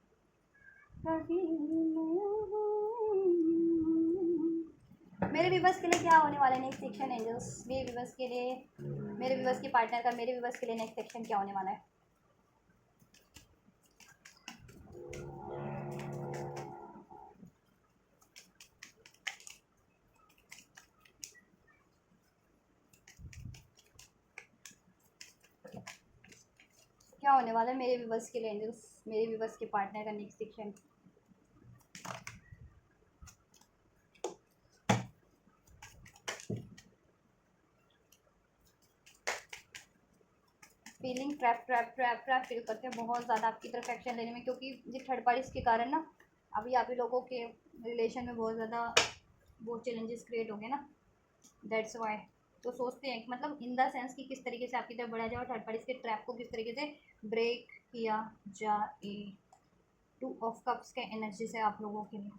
मेरे व्यूवर्स के लिए क्या होने वाला है नेक्स्ट सेक्शन एंजल्स, मेरे व्यूवर्स के लिए, मेरे व्यूवर्स के पार्टनर का मेरे व्यूवर्स के लिए नेक्स्ट सेक्शन क्या होने वाला है, क्या होने वाला है मेरे व्यूवर्स के लिए एंजल्स, मेरे व्यूवर्स के पार्टनर का next section, feeling trap trap trap trap feel करते हैं बहुत ज़्यादा आपकी तरफ एक्शन लेने में, क्योंकि ये थर्ड पार्टीज के कारण ना अभी आप ही लोगों के रिलेशन में बहुत ज़्यादा वो चैलेंजेस क्रिएट हो गए ना, दैट्स वाई, तो सोचते हैं मतलब इन द सेंस कि किस तरीके से आपकी तरफ बढ़ा जाए और थर्ड पार्टीज के ट्रैप को किस तरीके से ब्रेक किया जाए, टू ऑफ कप्स के एनर्जी से आप लोगों के लिए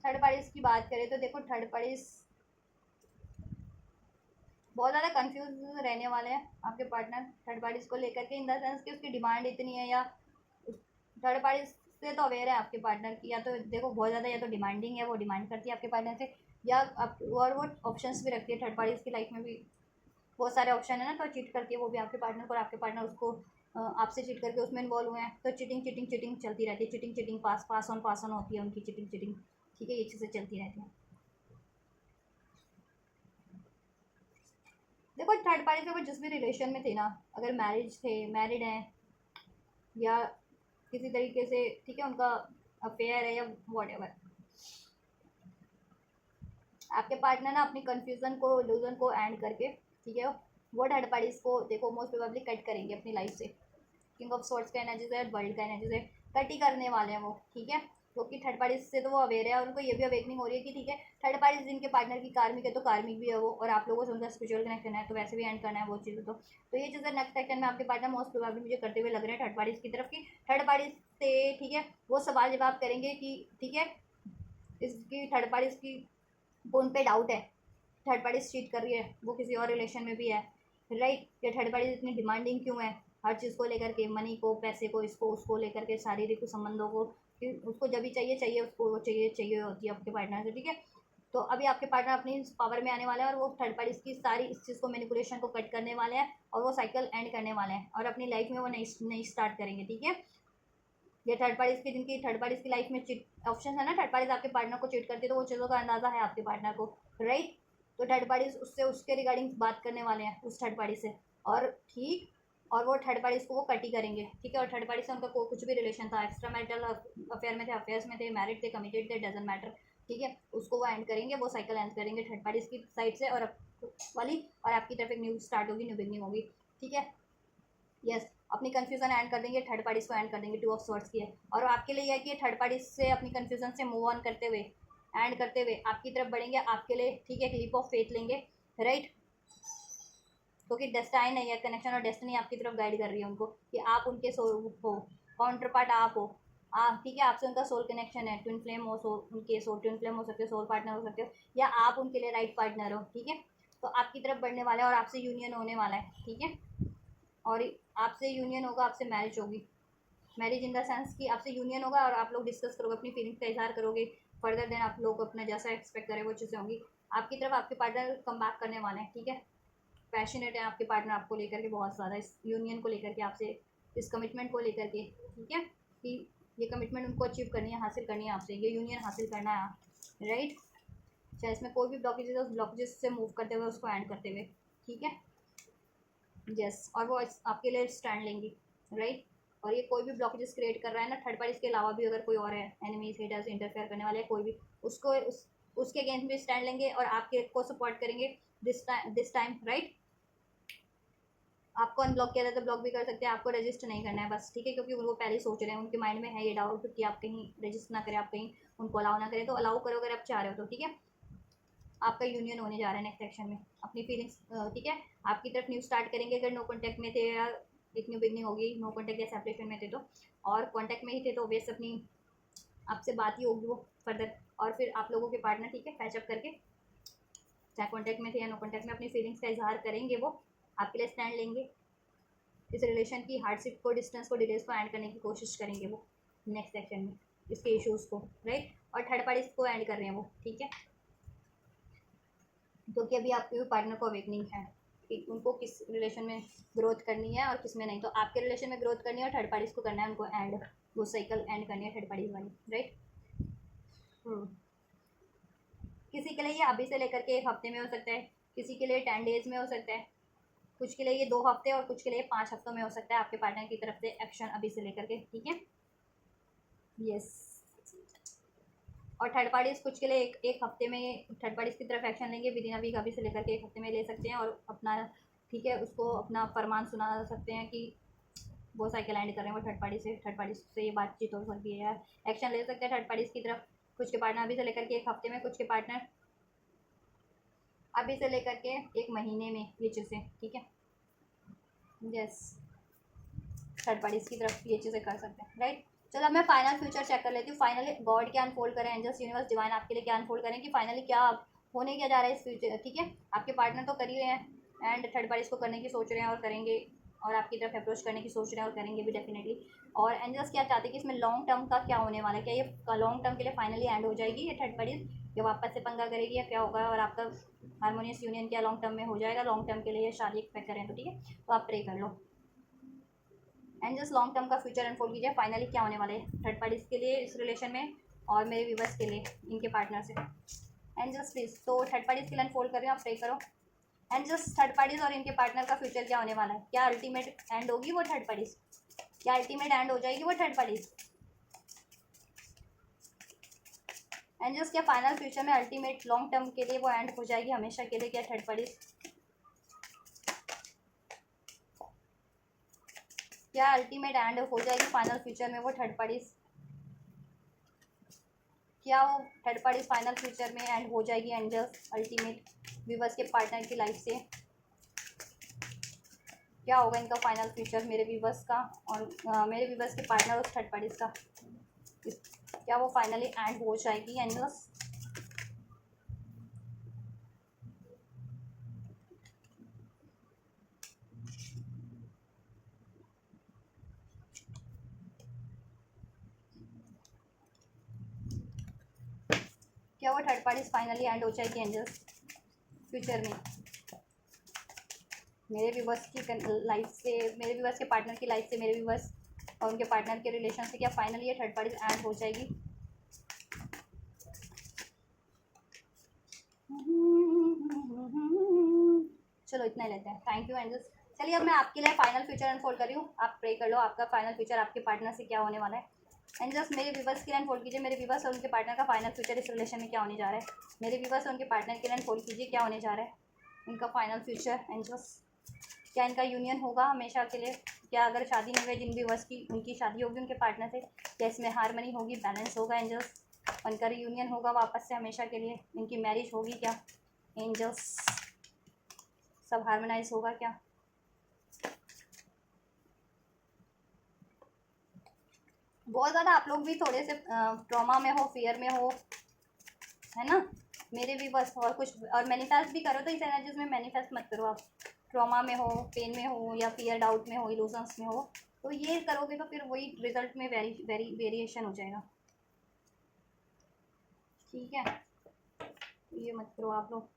थर्ड पार्टीज की बात करें तो देखो थर्ड पार्टीज बहुत ज़्यादा कंफ्यूज रहने वाले हैं आपके पार्टनर थर्ड पार्टीज को लेकर के, इन द सेंस कि उसकी डिमांड इतनी है, या थर्ड पार्टीज से तो अवेयर है आपके पार्टनर की, या तो देखो बहुत ज़्यादा या तो डिमांडिंग है, वो डिमांड करती है आपके पार्टनर से, या आप और वो ऑप्शंस भी रखती है थर्ड पार्टीज की लाइफ में भी बहुत सारे ऑप्शन है ना, तो चीट करती है वो भी आपके पार्टनर को, और आपके पार्टनर उसको आपसे चीट करके उसमें इन्वॉल्व हुए हैं, तो चीटिंग चीटिंग चीटिंग चलती रहती है, चीटिंग चीटिंग पास ऑन होती है उनकी चीटिंग चीटिंग, ठीक है, ये चीज़ें चलती रहती हैं। देखो थर्ड पार्टी से वो जिस भी रिलेशन में थे ना, अगर मैरिज थे, मैरिड हैं, या किसी तरीके से ठीक है उनका अफेयर है या वॉट एवर, आपके पार्टनर ना अपनी कन्फ्यूज़न को इल्यूजन को एंड करके ठीक है वो थर्ड पार्टीज को देखो मोस्ट प्रोबेबली कट करेंगे अपनी लाइफ से, किंग ऑफ सॉर्ट्स का एनर्जी है, वर्ल्ड का एनर्जी है, कट ही करने वाले हैं वो, ठीक है, क्योंकि थर्ड पार्टीज से तो वो अवेयर है और उनको ये भी अवेकनिंग हो रही है कि ठीक है थर्ड पार्टीज जिनके पार्टनर की कार्मिक है तो कार्मिक भी है वो, और आप लोगों से उनका स्पिरिचुअल कनेक्शन है तो वैसे भी एंड करना है वो चीज़ें, तो ये चीज़ें नेक्स्ट सेक्शन में आपके पार्टनर मोस्ट प्रोबेबली मुझे करते हुए लग रहे हैं थर्ड पार्टीज की तरफ की, थर्ड पार्टीज से ठीक है वो सवाल जवाब करेंगे कि ठीक है इसकी थर्ड पार्टीज की उन पे डाउट है, थर्ड पार्टी चीट कर रही है, वो किसी और रिलेशन में भी है, राइट, ये थर्ड पार्टी इतनी डिमांडिंग क्यों है हर चीज़ को लेकर के, मनी को, पैसे को, इसको उसको लेकर के, शारीरिक संबंधों को, कि उसको जब भी चाहिए चाहिए उसको वो चाहिए चाहिए होती है आपके पार्टनर से, ठीक है, तो अभी आपके पार्टनर अपनी पावर में आने वाले हैं और वो थर्ड पार्टीज की सारी इस चीज़ को मैनिपुलेशन को कट करने वाले हैं और वो साइकिल एंड करने वाले हैं और अपनी लाइफ में वो नई नई स्टार्ट करेंगे, ठीक है, ये थर्ड पार्टीज की, जिनकी थर्ड पार्टीज की लाइफ में चिट ऑप्शन है ना, थर्ड पार्टीज आपके पार्टनर को चिट करती है, तो वो चीज़ों का अंदाजा है आपके पार्टनर को, राइट। तो थर्ड पार्टीज उससे उसके रिगार्डिंग बात करने वाले हैं उस थर्ड पार्टी से, और ठीक, और वो थर्ड पार्टीज को वो कटी करेंगे, ठीक है। और थर्ड पार्टी से उनका कुछ भी रिलेशन था, एक्स्ट्रा मैरिटल अफेयर में थे, अफेयर्स में थे, मैरिड थे, कमिटेड थे, डजेंट मैटर, ठीक है, उसको वो एंड करेंगे, वो साइकिल एंड करेंगे थर्ड पार्टीज की साइड से, और वाली, और आपकी तरफ एक न्यू स्टार्ट होगी, न्यू बिगनिंग होगी, ठीक है। यस, अपनी कन्फ्यूजन एंड कर देंगे, थर्ड पार्टीज को एंड कर देंगे, टू ऑफ सॉर्ड्स की है। और आपके लिए यह है कि थर्ड पार्टीज से अपनी कन्फ्यूजन से मूव ऑन करते हुए, एंड करते हुए आपकी तरफ बढ़ेंगे, आपके लिए, ठीक है, एक लीप ऑफ फेथ लेंगे, राइट। क्योंकि डेस्टाइन है, यह कनेक्शन और डेस्टिनी आपकी तरफ गाइड कर रही है उनको, कि आप उनके सोल हो, काउंटर पार्ट आप हो, ठीक है, आपसे उनका सोल कनेक्शन है, ट्विन फ्लेम हो, सोल उनके सोल ट्विन फ्लेम हो सकते हो, सोल पार्टनर हो सकते हो, या आप उनके लिए राइट पार्टनर हो, ठीक है। तो आपकी तरफ बढ़ने वाला है और आपसे यूनियन होने वाला है, ठीक है। और आपसे यूनियन होगा, आपसे मैरिज होगी, मैरिज इन द सेंस कि आपसे यूनियन होगा और आप लोग डिस्कस करोगे, अपनी फीलिंग्स का इजहार करोगे फर्दर देन, आप लोग अपना जैसा एक्सपेक्ट करें वो चीज़ें होंगी आपकी तरफ, आपके पार्टनर कम बैक करने वाले हैं, ठीक है। पैशनेट है आपके पार्टनर आपको लेकर के बहुत ज़्यादा, इस यूनियन को लेकर के, आपसे इस कमिटमेंट को लेकर के, ठीक है, कि ये कमिटमेंट उनको अचीव करनी है, हासिल करनी है, आपसे ये यूनियन हासिल करना है, राइट। चाहे इसमें कोई भी ब्लॉकेजेस, उस ब्लॉकेजेस से मूव करते हुए, उसको एंड करते हुए, ठीक है। यस, और वो आपके लिए स्टैंड लेंगी, राइट। और ये कोई भी ब्लॉकेजेस क्रिएट कर रहा है ना थर्ड पार्टीज के अलावा भी, अगर कोई और है, एनिमीज, हेटर्स, इंटरफेयर करने वाले हैं कोई भी, उसको उसके अगेंस्ट भी स्टैंड लेंगे और आपके को सपोर्ट करेंगे दिस टाइम, राइट। आपको अनब्लॉक किया जाए तो ब्लॉक भी कर सकते हैं, आपको रजिस्टर नहीं करना है बस, ठीक है, क्योंकि वो पहले ही सोच रहे हैं, उनके माइंड में है ये डाउट कि आप कहीं रजिस्टर ना करें, आप कहीं उनको अलाउ ना करें, तो अलाउ करो अगर आप चाह रहे हो तो, ठीक है। आपका यूनियन होने जा रहा है नेक्स्ट सेक्शन में, अपनी फीलिंग्स, ठीक है, आपकी तरफ न्यू स्टार्ट करेंगे, अगर नो कॉन्टैक्ट में थे या एक न्यू बिगनिंग होगी, नो कॉन्टैक्ट या सेपरेशन में थे तो, और कॉन्टैक्ट में ही थे तो वेस्ट अपनी आपसे बात ही होगी वो फर्दर, और फिर आप लोगों के पार्टनर, ठीक है, पैचअप करके, चाहे कॉन्टैक्ट में थे या नो कॉन्टैक्ट में, अपनी फीलिंग्स का इजहार करेंगे, वो आपके लिए स्टैंड लेंगे, इस रिलेशन की हार्डशिप को, डिस्टेंस को, डिटेल्स को एंड करने की कोशिश करेंगे वो नेक्स्ट सेक्शन में, इसके इश्यूज़ को, राइट। और थर्ड पार्टी को एंड कर रहे हैं वो, ठीक है, क्योंकि अभी आपके पार्टनर को अवेकनिंग है कि उनको किस रिलेशन में ग्रोथ करनी है और किस में नहीं, तो आपके रिलेशन में ग्रोथ करनी है और थर्ड पार्टीज को करना है उनको एंड, वो साइकिल एंड करनी है थर्ड पार्टीज वाली, राइट। किसी के लिए ये अभी से लेकर के 1 हफ्ते में हो सकता है, किसी के लिए 10 डेज में हो सकता है, कुछ के लिए ये 2 हफ्ते और कुछ के लिए 5 हफ्तों में हो सकता है, आपके पार्टनर की तरफ से एक्शन अभी से लेकर के, ठीक है। यस, और थर्ड पार्टीज कुछ के लिए एक हफ्ते में थर्ड पार्टीज की तरफ एक्शन लेंगे, विद इन अ वीक, अभी से लेकर के 1 हफ्ते में ले सकते हैं, और अपना, ठीक है, उसको अपना फरमान सुना सकते हैं कि वो साइकिल एंड कर रहे हैं वो थर्ड पार्टी से ये बातचीत हो सकती है, एक्शन ले सकते हैं थर्ड पार्टीज की तरफ, कुछ के पार्टनर अभी से लेकर के 1 हफ्ते में, कुछ के पार्टनर अभी से लेकर के 1 महीने में, ये चीज़ें, ठीक है। यस, थर्ड पार्टीज की तरफ ये चीज़ें कर सकते हैं, राइट। चलो अब मैं फाइनल फ्यूचर चेक कर लेती हूँ, फाइनली गॉड क्या अनफोल्ड करें, एंजल्स, यूनिवर्स, डिवाइन आपके लिए क्या अनफोल्ड करें, कि फाइनली क्या होने क्या जा रहा है इस फ्यूचर, ठीक है। आपके पार्टनर तो कर ही रहे हैं एंड थर्ड पार्टीज को करने की सोच रहे हैं और करेंगे, और आपकी तरफ अप्रोच करने की सोच रहे हैं और करेंगे भी डेफिनेटली। और एंजल्स क्या चाहते हैं कि इसमें लॉन्ग टर्म का क्या होने वाला है, क्या ये लॉन्ग टर्म के लिए फाइनली एंड हो जाएगी ये थर्ड पार्टीज, या वापस से पंगा करेगी, या क्या होगा, और आपका हारमोनियस यूनियन क्या लॉन्ग टर्म में हो जाएगा, लॉन्ग टर्म के लिए शादी एक्सपेक्ट करें तो, ठीक है। तो आप प्रे कर लो एंड जस्ट लॉन्ग टर्म का फ्यूचर अनफोल्ड कीजिए, फाइनली क्या होने वाले थर्ड पार्टीज के लिए इस रिलेशन में, और मेरे व्यूवर्स के लिए इनके पार्टनर से, एंड जस्ट प्लीज। तो थर्ड पार्टीज के लिए अनफोल्ड कर रहे हो, आप प्रे करो एंड जस्ट थर्ड पार्टीज और इनके पार्टनर का फ्यूचर क्या होने वाला है, क्या अल्टीमेट एंड होगी वो थर्ड पार्टीज, क्या अल्टीमेट एंड हो जाएगी वो थर्ड पार्टीज, एंड जस्ट क्या फाइनल फ्यूचर में अल्टीमेट लॉन्ग टर्म के लिए वो एंड हो जाएगी हमेशा के लिए, क्या थर्ड पार्टीज, क्या अल्टीमेट एंड हो जाएगी फाइनल फ्यूचर में वो थर्ड पार्टीज, क्या वो थर्ड पार्टीज फाइनल फ्यूचर में एंड हो जाएगी एंजल्स अल्टीमेट व्यूवर्स के पार्टनर की लाइफ से, क्या होगा इनका फाइनल फ्यूचर मेरे व्यूवर्स का और मेरे व्यूवर्स के पार्टनर और थर्ड पार्टीज का, क्या वो फाइनली एंड हो जाएगी एंजल्स। क्या वो थर्ड पार्टीज फाइनली एंड हो जाएगी एंजल्स फ्यूचर में मेरे व्यूवर्स की लाइफ से, मेरे व्यूवर्स के पार्टनर की लाइफ से, मेरे व्यूवर्स और उनके पार्टनर के रिलेशन से क्या फाइनली ये थर्ड पार्टी एंड हो जाएगी। चलो इतना ही लेते हैं। Thank you angels. चलिए अब मैं आपके लिए फाइनल फ्यूचर अनफोल्ड कर रही हूँ, आप प्रे कर लो आपका फाइनल फ्यूचर आपके पार्टनर से क्या होने वाला है। एंजल्स मेरे व्यूवर्स के लिए अनफोल्ड कीजिए, मेरे व्यूवर्स और उनके पार्टनर का फाइनल फ्यूचर इस रिलेशन में क्या होने जा रहा है। मेरे व्यूवर्स और उनके पार्टनर के लिए अनफोल्ड कीजिए क्या होने जा रहा है उनका फाइनल फ्यूचर। एंजल्स क्या इनका यूनियन होगा हमेशा के लिए, क्या अगर शादी नहीं हुई जिन व्यूवर्स की उनकी शादी होगी उनके पार्टनर से, क्या इसमें हारमनी होगी, बैलेंस होगा एंजल्स, उनका रियूनियन होगा वापस से हमेशा के लिए, इनकी मैरिज होगी क्या एंजल्स, सब हार्मोनाइज होगा क्या। बहुत ज़्यादा आप लोग भी थोड़े से ट्रॉमा में हो, फियर में हो, है ना मेरे भी बस, और कुछ और मैनिफेस्ट भी करो तो इस एनर्जीज में मैनिफेस्ट मत करो आप। ट्रॉमा में हो, पेन में हो, या फियर डाउट में हो, इल्यूजन्स में हो, तो ये करोगे तो फिर वही रिजल्ट में वेरिएशन हो जाएगा। ठीक है, ये मत करो आप लोग,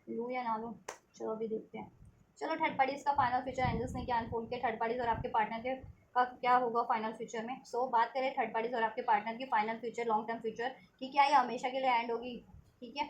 लूँ या ना लूँ, चलो अभी देखते हैं। चलो थर्ड पार्टीज का फाइनल फ्यूचर एंजल्स ने क्या अनफोल्ड किया, थर्ड पार्टीज और आपके पार्टनर के का क्या होगा फाइनल फ्यूचर में। सो बात करें थर्ड पार्टीज और आपके पार्टनर की final future, long term future कि क्या ये हमेशा के लिए एंड होगी। ठीक है,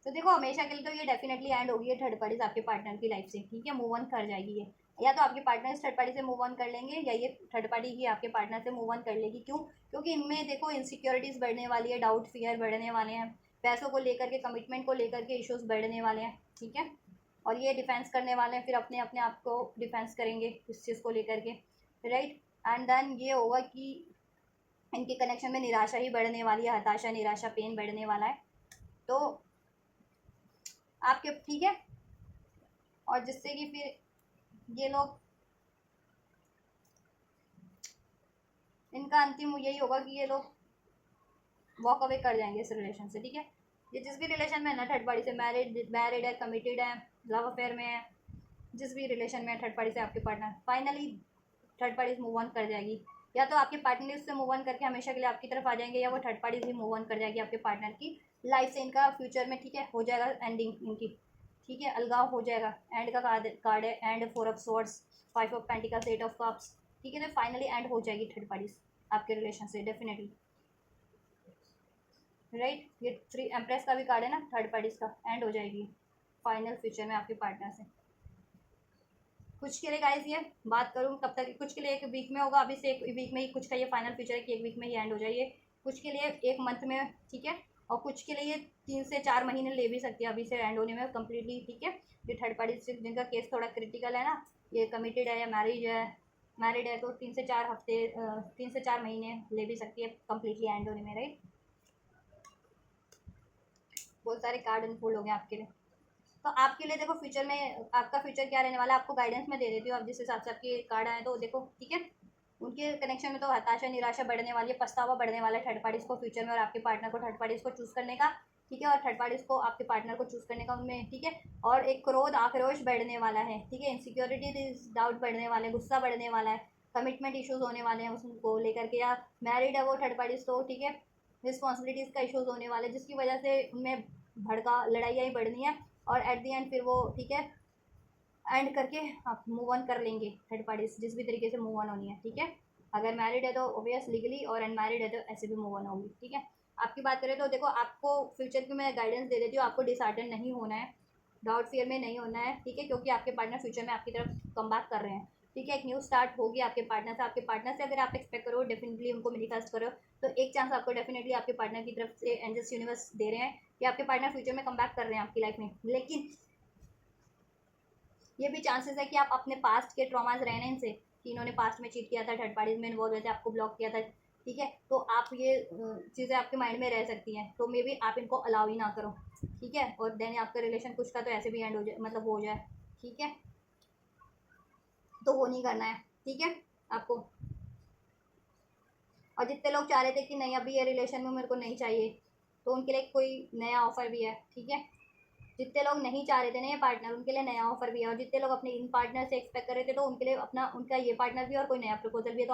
तो देखो हमेशा के लिए तो ये डेफिनेटली एंड होगी, ये थर्ड पार्टीज आपके पार्टनर की लाइफ से। ठीक है, मूव ऑन कर जाएगी ये, या तो आपके पार्टनर इस थर्ड पार्टी से मूव ऑन कर लेंगे, या ये थर्ड पार्टी ही आपके पार्टनर से मूव ऑन कर लेगी। क्यों? क्योंकि इनमें देखो इनसिक्योरिटीज़ बढ़ने वाली है, डाउट फियर बढ़ने वाले हैं, पैसों को लेकर के, कमिटमेंट को लेकर के इश्यूज बढ़ने वाले हैं। ठीक है, और ये डिफेंस करने वाले हैं, फिर अपने अपने आप को डिफेंस करेंगे इस चीज़ को लेकर के, राइट। एंड देन ये होगा कि इनके कनेक्शन में निराशा ही बढ़ने वाली है, हताशा, निराशा, पेन बढ़ने वाला है। तो आपके ठीक है, और जिससे कि फिर ये लोग, इनका अंतिम यही होगा कि ये लोग वॉक अवे कर जाएंगे इस रिलेशन से। ठीक है, ये जिस भी रिलेशन में है ना, थर्ड पार्टी से मैरिड है, कमिटेड है, लव अफेयर में है, जिस भी रिलेशन में है थर्ड पार्टी से आपके partner, finally third party move on कर जाएगी। या तो आपके पार्टनर उससे मूव ऑन करके हमेशा के लिए आपकी तरफ आ जाएंगे, या वो थर्ड पार्टी भी मूव ऑन कर जाएगी आपके पार्टनर की लाइफ से, इनका फ्यूचर में। ठीक है, हो जाएगा एंडिंग इनकी। ठीक है, अलगाव हो जाएगा, एंड का कार्ड है, and 4 of swords, 5 of pentacles, 8 of cups. ठीक है, तो फाइनली एंड हो जाएगी थर्ड पार्टी आपके रिलेशन से डेफिनेटली, राइट। ये 3 एम्प्रेस का भी कार्ड है ना, थर्ड पार्टीज का, एंड हो जाएगी फाइनल फ्यूचर में आपके पार्टनर से। कुछ के लिए गाइस ये बात करूँ कब तक, कुछ के लिए 1 वीक में होगा, अभी से 1 वीक में ही कुछ का ये फाइनल फ्यूचर है कि 1 वीक में ही एंड हो जाइए, कुछ के लिए 1 मंथ में। ठीक है, और कुछ के लिए ये 3 से 4 महीने ले भी सकती है अभी से एंड होने में कम्प्लीटली। ठीक है, ये थर्ड पार्टी से जिनका केस थोड़ा क्रिटिकल है ना, ये कमिटेड है या मैरिड है, तो 3 से 4 हफ्ते 3 से 4 महीने ले भी सकती है कम्प्लीटली एंड होने में, राइट। बहुत सारे कार्ड अनफोल्ड हो गए आपके लिए। तो आपके लिए देखो फ्यूचर में आपका फ्यूचर क्या रहने वाला है, आपको गाइडेंस में दे देती हूँ, आप जिस हिसाब से आपके कार्ड आए तो देखो। ठीक है, उनके कनेक्शन में तो हताशा, निराशा बढ़ने वाली है, पछतावा बढ़ने वाला है थर्ड पार्टीज को फ्यूचर में, और आपके पार्टनर को थर्ड पार्टीज को चूज़ करने का। ठीक है, और थर्ड पार्टीज को आपके पार्टनर को चूज़ करने का उनमें। ठीक है, और एक क्रोध, आक्रोश बढ़ने वाला है। ठीक है, इनसिक्योरिटी, डाउट बढ़ने वाले, गुस्सा बढ़ने वाला है, कमिटमेंट इश्यूज होने वाले हैं उसको लेकर के, या मैरिड है वो थर्ड पार्टीज तो। ठीक है, रिस्पॉन्सिबिलिटीज़ का इशूज़ होने वाले, जिसकी वजह से उनमें भड़का लड़ाइयाँ ही बढ़नी है, और एट दी एंड फिर वो, ठीक है, एंड करके आप मूव ऑन कर लेंगे थर्ड पार्टीज, जिस भी तरीके से मूव ऑन होनी है। ठीक है, अगर मैरिड है तो ओबियस लीगली, और अनमैरिड है तो ऐसे भी मूव ऑन होगी। ठीक है, आपकी बात करें तो देखो आपको फ्यूचर की मैं गाइडेंस दे देती हूँ, आपको डिसहार्टन नहीं होना है, डाउट फियर में नहीं होना है। ठीक है, क्योंकि आपके पार्टनर फ्यूचर में आपकी तरफ कम बैक कर रहे हैं। ठीक है, एक न्यू स्टार्ट होगी आपके पार्टनर से। आपके पार्टनर से अगर आप एक्सपेक्ट करो, डेफिनेटली उनको मैनिफेस्ट करो, तो एक चांस आपको डेफिनेटली आपके पार्टनर की तरफ से एंजल्स यूनिवर्स दे रहे हैं कि आपके पार्टनर फ्यूचर में कम बैक कर रहे हैं आपकी लाइफ में। लेकिन ये भी चांसेस है कि आप अपने पास्ट के ट्रॉमाज रहने इनसे, कि इन्होंने पास्ट में चीट किया था, थर्ड पार्टीज में इन्वॉल्व हुए थे, आपको ब्लॉक किया था। ठीक है, तो आप ये चीज़ें आपके माइंड में रह सकती हैं, तो मे बी आप इनको अलाउ ही ना करो। ठीक है, और देन आपका रिलेशन कुछ का तो ऐसे भी एंड हो जाए, मतलब हो जाए। ठीक है, तो वो नहीं करना है। ठीक है आपको, और जितने लोग चाह रहे थे कि नहीं अभी ये रिलेशन में मेरे को नहीं चाहिए, तो उनके लिए कोई नया ऑफर भी है। ठीक है, जितने लोग नहीं चाह रहे थे ना ये पार्टनर, उनके लिए नया ऑफर भी है, और जितने लोग अपने इन पार्टनर से एक्सपेक्ट कर रहे थे, तो उनके लिए अपना उनका ये पार्टनर भी और कोई नया प्रपोजल भी है। तो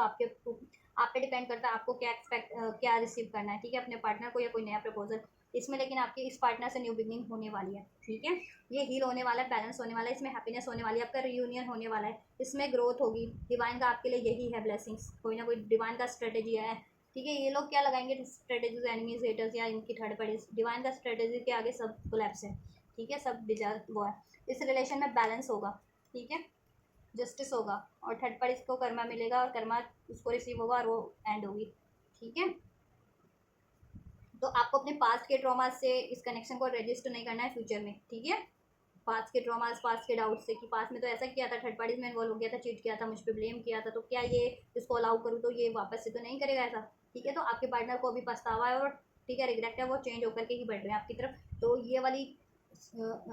आप पे डिपेंड करता है आपको क्या एक्सपेक्ट क्या रिसीव करना है। ठीक है, अपने पार्टनर को या कोई नया प्रपोजल। इसमें, लेकिन आपकी इस पार्टनर से न्यू बिगनिंग होने वाली है, ठीक है। ये हील होने वाला है, बैलेंस होने वाला है, इसमें हैप्पीनेस होने वाली है, आपका रियूनियन होने वाला है, इसमें ग्रोथ होगी। डिवाइन का आपके लिए यही है ब्लेसिंग्स, कोई ना कोई डिवाइन का स्ट्रेटेजी है, ठीक है। ये लोग क्या लगाएंगे स्ट्रेटेजीज, एनिमीज, हेटर्स या इनकी थर्ड पार्टीज, डिवाइन का स्ट्रेटेजी के आगे सब कोलैप्स है, ठीक है, सब वो है। इस रिलेशन में बैलेंस होगा, ठीक है, जस्टिस होगा, और थर्ड पार्टी को कर्मा मिलेगा और कर्मा उसको रिसीव होगा और वो एंड होगी, ठीक है। तो आपको अपने पास्ट के ट्रॉमा से इस कनेक्शन को रजिस्टर नहीं करना है फ्यूचर में, ठीक है। पास्ट के ट्रॉमास, पास्ट के डाउट से कि पास्ट में तो ऐसा किया था, थर्ड पार्टीज में इन्वॉल्व हो गया था, चीट किया था, मुझ पर ब्लेम किया था, तो क्या ये इसको अलाउ करूँ तो ये वापस से तो नहीं करेगा ऐसा, ठीक है। तो आपके पार्टनर को अभी पछतावा है और ठीक है रिग्रेट है, वो चेंज होकर के ही बढ़ रहे हैं आपकी तरफ। तो ये वाली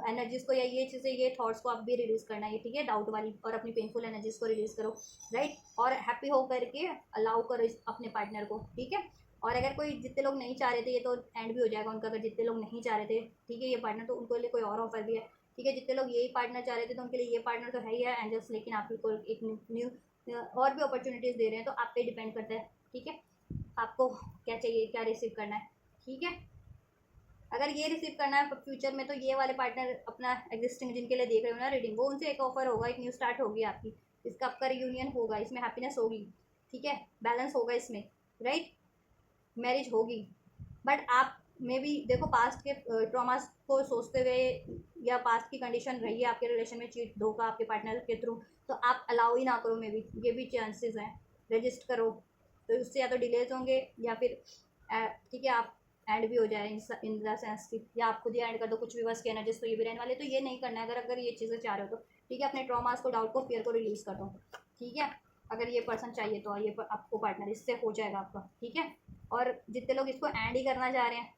एनर्जीज को या ये चीज़ें, ये थॉट्स को आप भी रिलीज करना है, ठीक है, डाउट वाली, और अपनी पेनफुल एनर्जीज को रिलीज करो, राइट। और हैप्पी हो करके अलाउ करो अपने पार्टनर को, ठीक है। और अगर कोई, जितने लोग नहीं चाह रहे थे, ये तो एंड भी हो जाएगा उनका, अगर जितने लोग नहीं चाह रहे थे, ठीक है, ये पार्टनर, तो उनको लिए कोई और ऑफर भी है, ठीक है। जितने लोग यही पार्टनर चाह रहे थे तो उनके लिए ये पार्टनर तो है ही है एंजल्स, लेकिन आपको एक न्यू और भी अपॉर्चुनिटीज़ दे रहे हैं, तो आप पे डिपेंड करता है, ठीक है, आपको क्या चाहिए, क्या रिसीव करना है, ठीक है। अगर ये रिसीव करना है फ्यूचर में, तो ये वाले पार्टनर अपना एग्जिस्टिंग जिनके लिए देख रहे हो ना रीडिंग, वो उनसे एक ऑफर होगा, एक न्यू स्टार्ट होगी आपकी, इसका आपका रियूनियन होगा, इसमें हैप्पीनेस होगी, ठीक है, बैलेंस होगा इसमें, राइट, मैरिज होगी। बट आप मे भी देखो पास्ट के ट्रॉमास को सोचते हुए, या पास्ट की कंडीशन रही है आपके रिलेशन में, चीट, धोखा आपके पार्टनर के थ्रू, तो आप अलाउ ही ना करो, मे भी ये भी चांसेस हैं, रजिस्ट करो, तो उससे या तो डिलेज होंगे या फिर ठीक है आप एंड भी हो जाए इन द सेंस की, या आप खुद ही एंड कर दो, कुछ भी बस के एनर्जीज तो ये भी रहने वाले, तो ये नहीं करना है अगर ये चीज़ें चाह रहे हो तो, ठीक है। अपने ट्रॉमास को, डाउट को, फियर को रिलीज कर दो, ठीक है। अगर ये पर्सन चाहिए तो ये आपको पार्टनर इससे हो जाएगा आपका, ठीक है। और जितने लोग इसको एंड ही करना चाह रहे हैं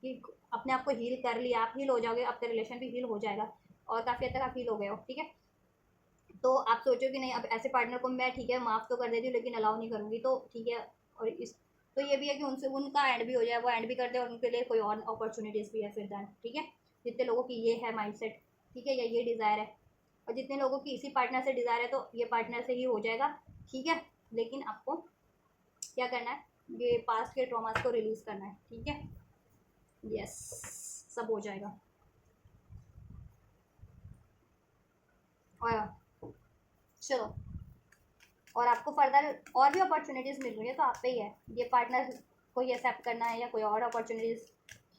कि अपने आप को हील कर लिया, आप हील हो जाओगे, आपका रिलेशन भी हील हो जाएगा, और काफ़ी हद तक आप हील हो गए हो, ठीक है। तो आप सोचो कि नहीं, अब ऐसे पार्टनर को मैं ठीक है माफ़ तो कर देती हूँ लेकिन अलाउ नहीं करूँगी, तो ठीक है। और इस, तो ये भी है कि उनसे उनका एंड भी हो जाए, वो एंड भी कर दे, और उनके लिए कोई और अपॉर्चुनिटीज़ भी है फिर दैन, ठीक है। जितने लोगों की ये है माइंडसेट, ठीक है, या ये डिज़ायर है, और जितने लोगों की इसी पार्टनर से डिज़ायर है, तो ये पार्टनर से ही हो जाएगा, ठीक है। लेकिन आपको क्या करना है, ये पास्ट के ट्रॉमास को रिलीज़ करना है, ठीक है। यस, सब हो जाएगा। और चलो, और आपको फर्दर और भी अपॉर्चुनिटीज़ मिल रही है, तो आप पे ही है ये पार्टनर को ही एक्सेप्ट करना है या कोई और अपॉर्चुनिटीज़,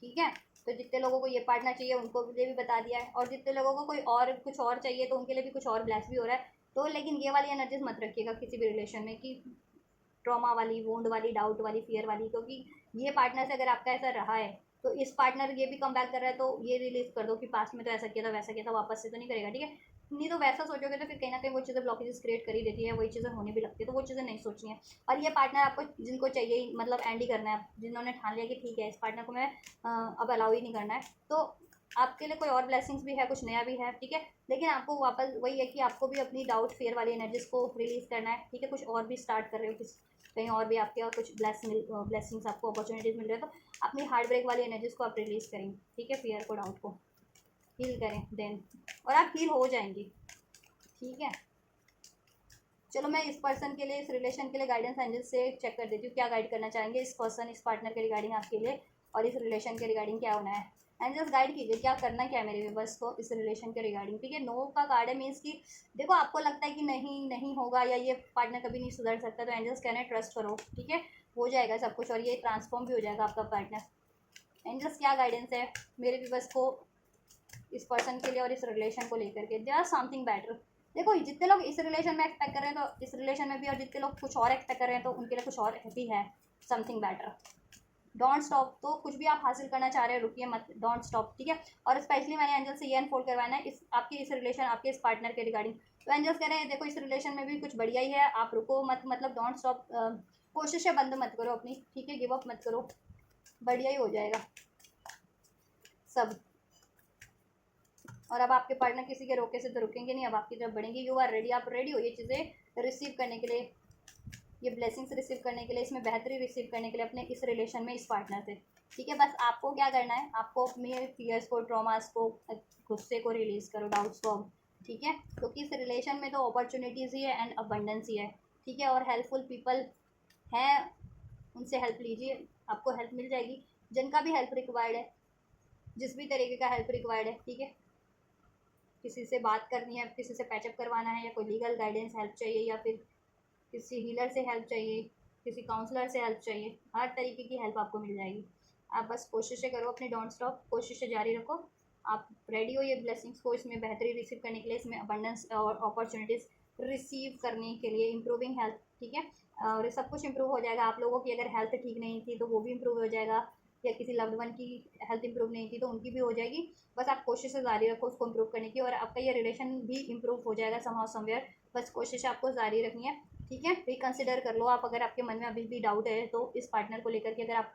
ठीक है। तो जितने लोगों को ये पार्टनर चाहिए उनको लिए भी बता दिया है, और जितने लोगों को कोई और कुछ और चाहिए तो उनके लिए भी कुछ और ब्लेस भी हो रहा है। तो लेकिन ये वाली एनर्जीज मत रखिएगा किसी भी रिलेशन में कि ट्रॉमा वाली, वोंड वाली, डाउट वाली, फियर वाली, क्योंकि ये पार्टनर से अगर आपका ऐसा रहा है, तो इस पार्टनर ये भी कम बैक कर रहा है, तो ये रिलीज कर दो कि पास्ट में तो ऐसा किया था, वैसा किया था, वापस से तो नहीं करेगा, ठीक है। नहीं तो वैसा सोचोगे तो फिर कहीं ना कहीं वो चीज़ें ब्लॉकेजेस क्रिएट कर ही देती है, वही चीज़ें होने भी लगती है, तो वो चीज़ें नहीं सोचनी है। और ये पार्टनर आपको जिनको चाहिए, मतलब एंड ही करना है, जिन्होंने ठान लिया कि ठीक है इस पार्टनर को मैं अब अलाउ ही नहीं करना है, तो आपके लिए कोई और ब्लेसिंग्स भी है, कुछ नया भी है, ठीक है। लेकिन आपको वापस वही है कि आपको भी अपनी डाउट, फियर वाली एनर्जीज को रिलीज करना है, ठीक है। कुछ और भी स्टार्ट कर रहे हो, किस कहीं और भी आपके और कुछ ब्लेसिंग्स, आपको अपॉर्चुनिटीज़ मिल रहे हैं, तो अपनी हार्ट ब्रेक वाली एनर्जीज को आप रिलीज़ करेंगे, ठीक है, फियर को, डाउट को हील करें देन, और आप हील हो जाएंगी, ठीक है। चलो मैं इस पर्सन के लिए, इस रिलेशन के लिए गाइडेंस एंजल से चेक कर देती हूँ क्या गाइड करना चाहेंगे इस पर्सन, इस पार्टनर के रिगार्डिंग आपके लिए, और इस रिलेशन के रिगार्डिंग क्या होना है। एंजल्स गाइड कीजिए क्या करना क्या है मेरे व्यूअर्स को इस रिलेशन के रिगार्डिंग, ठीक है। नो का कार्ड है, मीन्स कि देखो आपको लगता है कि नहीं नहीं होगा या ये पार्टनर कभी नहीं सुधर सकता, तो एंजल्स कहना है ट्रस्ट करो, ठीक है, हो जाएगा सब कुछ, और ये ट्रांसफॉर्म भी हो जाएगा आपका पार्टनर। एंजल्स क्या गाइडेंस है मेरे व्यूअर्स को इस पर्सन के लिए और इस रिलेशन को लेकर के, दे आर समथिंग बेटर। देखो जितने लोग इस रिलेशन में एक्सपेक्ट कर रहे हैं तो इस रिलेशन में भी, और जितने लोग कुछ और एक्सपेक्ट कर रहे हैं तो उनके लिए कुछ और भी है, समथिंग बेटर। डोंट स्टॉप, तो कुछ भी आप हासिल करना चाह रहे हो रुकिए मत, डोंट स्टॉप, ठीक है। और स्पेशली मैंने एंजल से ये अनफोल्ड करवाना है इस आपकी इस रिलेशन, आपके इस पार्टनर के रिगार्डिंग। तो एंजल्स कह रहे हैं देखो इस रिलेशन में भी कुछ बढ़िया ही है, आप रुको मत, मतलब डोंट स्टॉप, कोशिशें बंद मत करो अपनी, ठीक है, गिव अप मत करो, बढ़िया ही हो जाएगा सब। और अब आपके पार्टनर किसी के रोके से तो रुकेंगे नहीं, अब आपकी तरफ बढ़ेंगे, यू आर रेडी, आप रेडी हो ये चीज़ें रिसीव करने के लिए, ये ब्लेसिंग्स रिसीव करने के लिए, इसमें बेहतरी रिसीव करने के लिए अपने इस रिलेशन में इस पार्टनर से, ठीक है। बस आपको क्या करना है, आपको अपने फियर्स को, ट्रॉमास को, गुस्से को रिलीज़ करो, डाउट्स को, ठीक है। क्योंकि इस रिलेशन में तो अपॉर्चुनिटीज़ ही है एंड अबंडेंस ही है, ठीक है। और हेल्पफुल पीपल हैं, उनसे हेल्प लीजिए, आपको हेल्प मिल जाएगी, जिनका भी हेल्प रिक्वायर्ड है, जिस भी तरीके का हेल्प रिक्वायर्ड है, ठीक है, किसी से बात करनी है, किसी से पैचअप करवाना है, या कोई लीगल गाइडेंस हेल्प चाहिए, या फिर किसी हीलर से हेल्प चाहिए, किसी काउंसलर से हेल्प चाहिए, हर तरीके की हेल्प आपको मिल जाएगी। आप बस कोशिशें करो अपनी, डोंट स्टॉप, कोशिशें जारी रखो। आप रेडी हो ये ब्लेसिंग्स को, इसमें बेहतरी रिसीव करने के लिए, इसमें अबंडेंस और अपॉर्चुनिटीज़ रिसीव करने के लिए, इम्प्रूविंग हेल्थ, ठीक है। और सब कुछ इम्प्रूव हो जाएगा। आप लोगों की अगर हेल्थ ठीक नहीं थी तो वो भी इम्प्रूव हो जाएगा, या किसी लव्ड वन की हेल्थ इंप्रूव नहीं थी तो उनकी भी हो जाएगी। बस आप कोशिशें जारी रखो उसको इम्प्रूव करने की, और आपका ये रिलेशन भी इम्प्रूव हो जाएगा समहाउ समवेयर। बस कोशिश आपको जारी रखनी है, ठीक है। रिकंसिडर कर लो आप, अगर आपके मन में अभी भी डाउट है तो इस पार्टनर को लेकर के, अगर आप,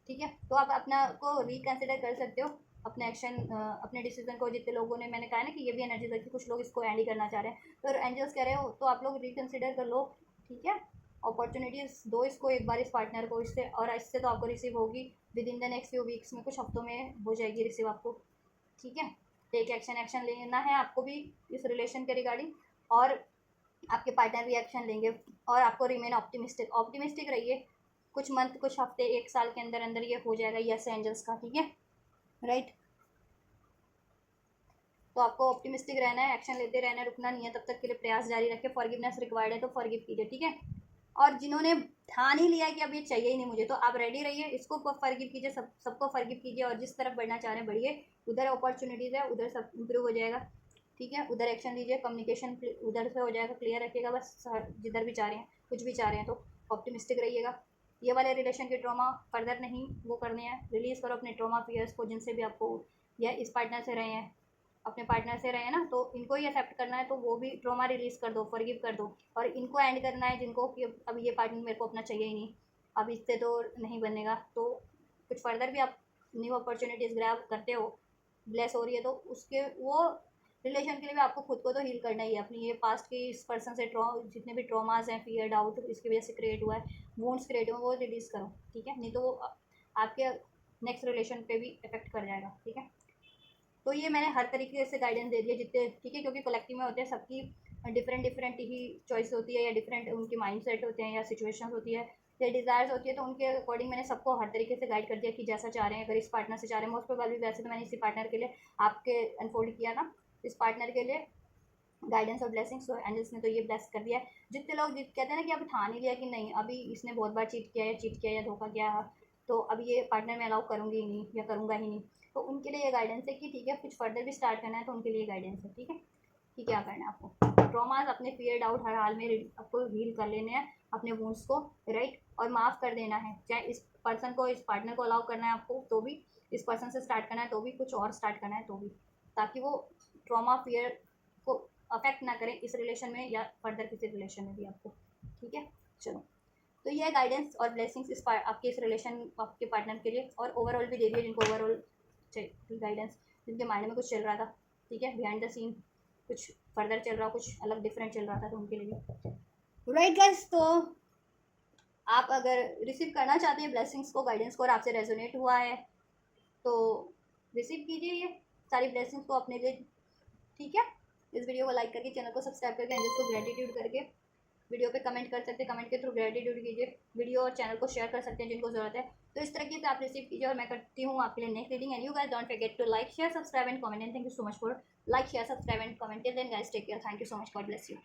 ठीक है, तो आप अपना को रिकंसिडर कर सकते हो, अपने एक्शन, अपने डिसीजन को। जितने लोगों ने, मैंने कहा ना कि ये भी एनर्जी है कि कुछ लोग इसको एंड ही करना चाह रहे हैं, तो एंजल्स कह रहे हो तो आप लोग रिकंसिडर कर लो, ठीक है। अपॉर्चुनिटीज़ दो इसको एक बार, इस पार्टनर को, इससे, और इससे तो आपको रिसीव होगी with in the next few weeks में, कुछ हफ्तों में हो जाएगी रिसीव आपको, ठीक है। टेक एक्शन, एक्शन लेना है आपको भी इस रिलेशन के रिगार्डिंग, और आपके पार्टनर भी एक्शन लेंगे। और आपको रिमेन ऑप्टिमिस्टिक, ऑप्टिमिस्टिक रहिए। कुछ मंथ, कुछ हफ्ते, एक साल के अंदर अंदर ये हो जाएगा यस एंजल्स का, ठीक है, राइट। तो आपको ऑप्टिमिस्टिक रहना है, एक्शन लेते रहना है, रुकना नहीं है। तब तक के लिए प्रयास जारी रखें। फॉरगिवनेस रिक्वायर्ड है तो फॉरगिव कीजिए, ठीक है। और जिन्होंने ठान ही लिया है कि अब ये चाहिए ही नहीं मुझे, तो आप रेडी रहिए, इसको फॉरगिव कीजिए, सबको फॉरगिव कीजिए, और जिस तरफ बढ़ना चाह रहे हैं बढ़िए। उधर अपॉर्चुनिटीज़ है, उधर सब इम्प्रूव हो जाएगा, ठीक है। उधर एक्शन लीजिए, कम्युनिकेशन उधर से हो जाएगा, क्लियर रखिएगा बस, जिधर भी चाह रहे हैं, कुछ भी चाह रहे हैं तो ऑप्टिमिस्टिक रहिएगा। ये वाले रिलेशन के ट्रॉमा फर्दर नहीं वो करने हैं, रिलीज़ करो अपने ट्रॉमा फियर्स को, जिनसे भी आपको, या इस पार्टनर से रहे हैं, अपने पार्टनर से रहे हैं ना, तो इनको ही एक्सेप्ट करना है, तो वो भी ट्रॉमा रिलीज़ कर दो, फॉरगिव कर दो। और इनको एंड करना है जिनको कि अब ये पार्टनर मेरे को अपना चाहिए ही नहीं, अब इससे तो नहीं बनेगा, तो कुछ फर्दर भी आप न्यू अपॉर्चुनिटीज़ ग्रैब करते हो, ब्लेस हो रही है, तो उसके वो रिलेशन के लिए भी आपको खुद को तो हील करना ही है। अपनी ये पास्ट के इस पर्सन से जितने भी ट्रॉमास हैं, फियर, डाउट, इसकी वजह से क्रिएट हुआ है, वुंड्स क्रिएट हुए, वो रिलीज़ करो, ठीक है। नहीं तो वो आपके नेक्स्ट रिलेशन पे भी इफेक्ट कर जाएगा, ठीक है। तो ये मैंने हर तरीके से गाइडेंस दे दिया जितने, ठीक है, क्योंकि कलेक्टिव में होते हैं, सबकी डिफरेंट डिफरेंट ही चॉइस होती है, या डिफरेंट उनके माइंड सेट होते हैं, या सिचुएशंस होती है, या डिज़ायर्स होती है, तो उनके अकॉर्डिंग मैंने सबको हर तरीके से गाइड कर दिया कि जैसा चाह रहे हैं। अगर इस पार्टनर से चाह रहे हैं, मोस्ट प्रोबेबली वैसे तो मैंने इसी पार्टनर के लिए आपके अनफोल्ड किया ना, इस पार्टनर के लिए गाइडेंस और ब्लेसिंग्स, तो एंजल्स ने तो ये ब्लेस कर दिया है। जितने लोग कहते हैं ना कि अब ठान ही लिया कि नहीं, अभी इसने बहुत बार चीट किया या धोखा किया, तो अब ये पार्टनर में अलाउ करूँगी ही नहीं, या करूँगा ही नहीं, तो उनके लिए ये गाइडेंस है कि ठीक है, कुछ फर्दर भी स्टार्ट करना है तो उनके लिए गाइडेंस है, ठीक है। कि क्या करना है आपको, ट्रॉमास, अपने फियर, डाउट हर हाल में आपको हील कर लेने हैं, अपने वुंड्स को, राइट, और माफ़ कर देना है। चाहे इस पर्सन को, इस पार्टनर को अलाउ करना है आपको तो भी, इस पर्सन से स्टार्ट करना है तो भी, कुछ और स्टार्ट करना है तो भी, ताकि वो ट्रॉमा, फियर को अफेक्ट ना करें इस रिलेशन में या फर्दर किसी रिलेशन में भी आपको, ठीक है। चलो, तो ये गाइडेंस और ब्लेसिंग्स इस आपके इस रिलेशन, आपके पार्टनर के लिए, और ओवरऑल भी दे दिए जिनको ओवरऑल गाइडेंस, जिनके माइंड में कुछ चल रहा था, ठीक है, बिहाइंड द सीन कुछ फर्दर चल रहा, कुछ अलग डिफरेंट चल रहा था, तो उनके लिए भी, राइट गाइस। तो आप अगर रिसीव करना चाहते हैं ब्लेसिंग्स को, गाइडेंस को, और आपसे रेजोनेट हुआ है तो रिसीव कीजिए ये सारी ब्लेसिंग्स को अपने लिए, ठीक है। इस वीडियो को लाइक करके, चैनल को सब्सक्राइब करके, एंजल्स को ग्रेटिट्यूड करके, वीडियो पे कमेंट कर सकते हैं, कमेंट के थ्रू ग्रेटिट्यूड कीजिए, वीडियो और चैनल को शेयर कर सकते हैं जिनको ज़रूरत है। तो इस तरीके से आप रिसीव कीजिए, और मैं करती हूँ आपके लिए next reading. And you guys don't forget to like, share, subscribe and comment, and thank you so much for like, share, subscribe and comment. Till then guys, take care, thank you so much, God bless you.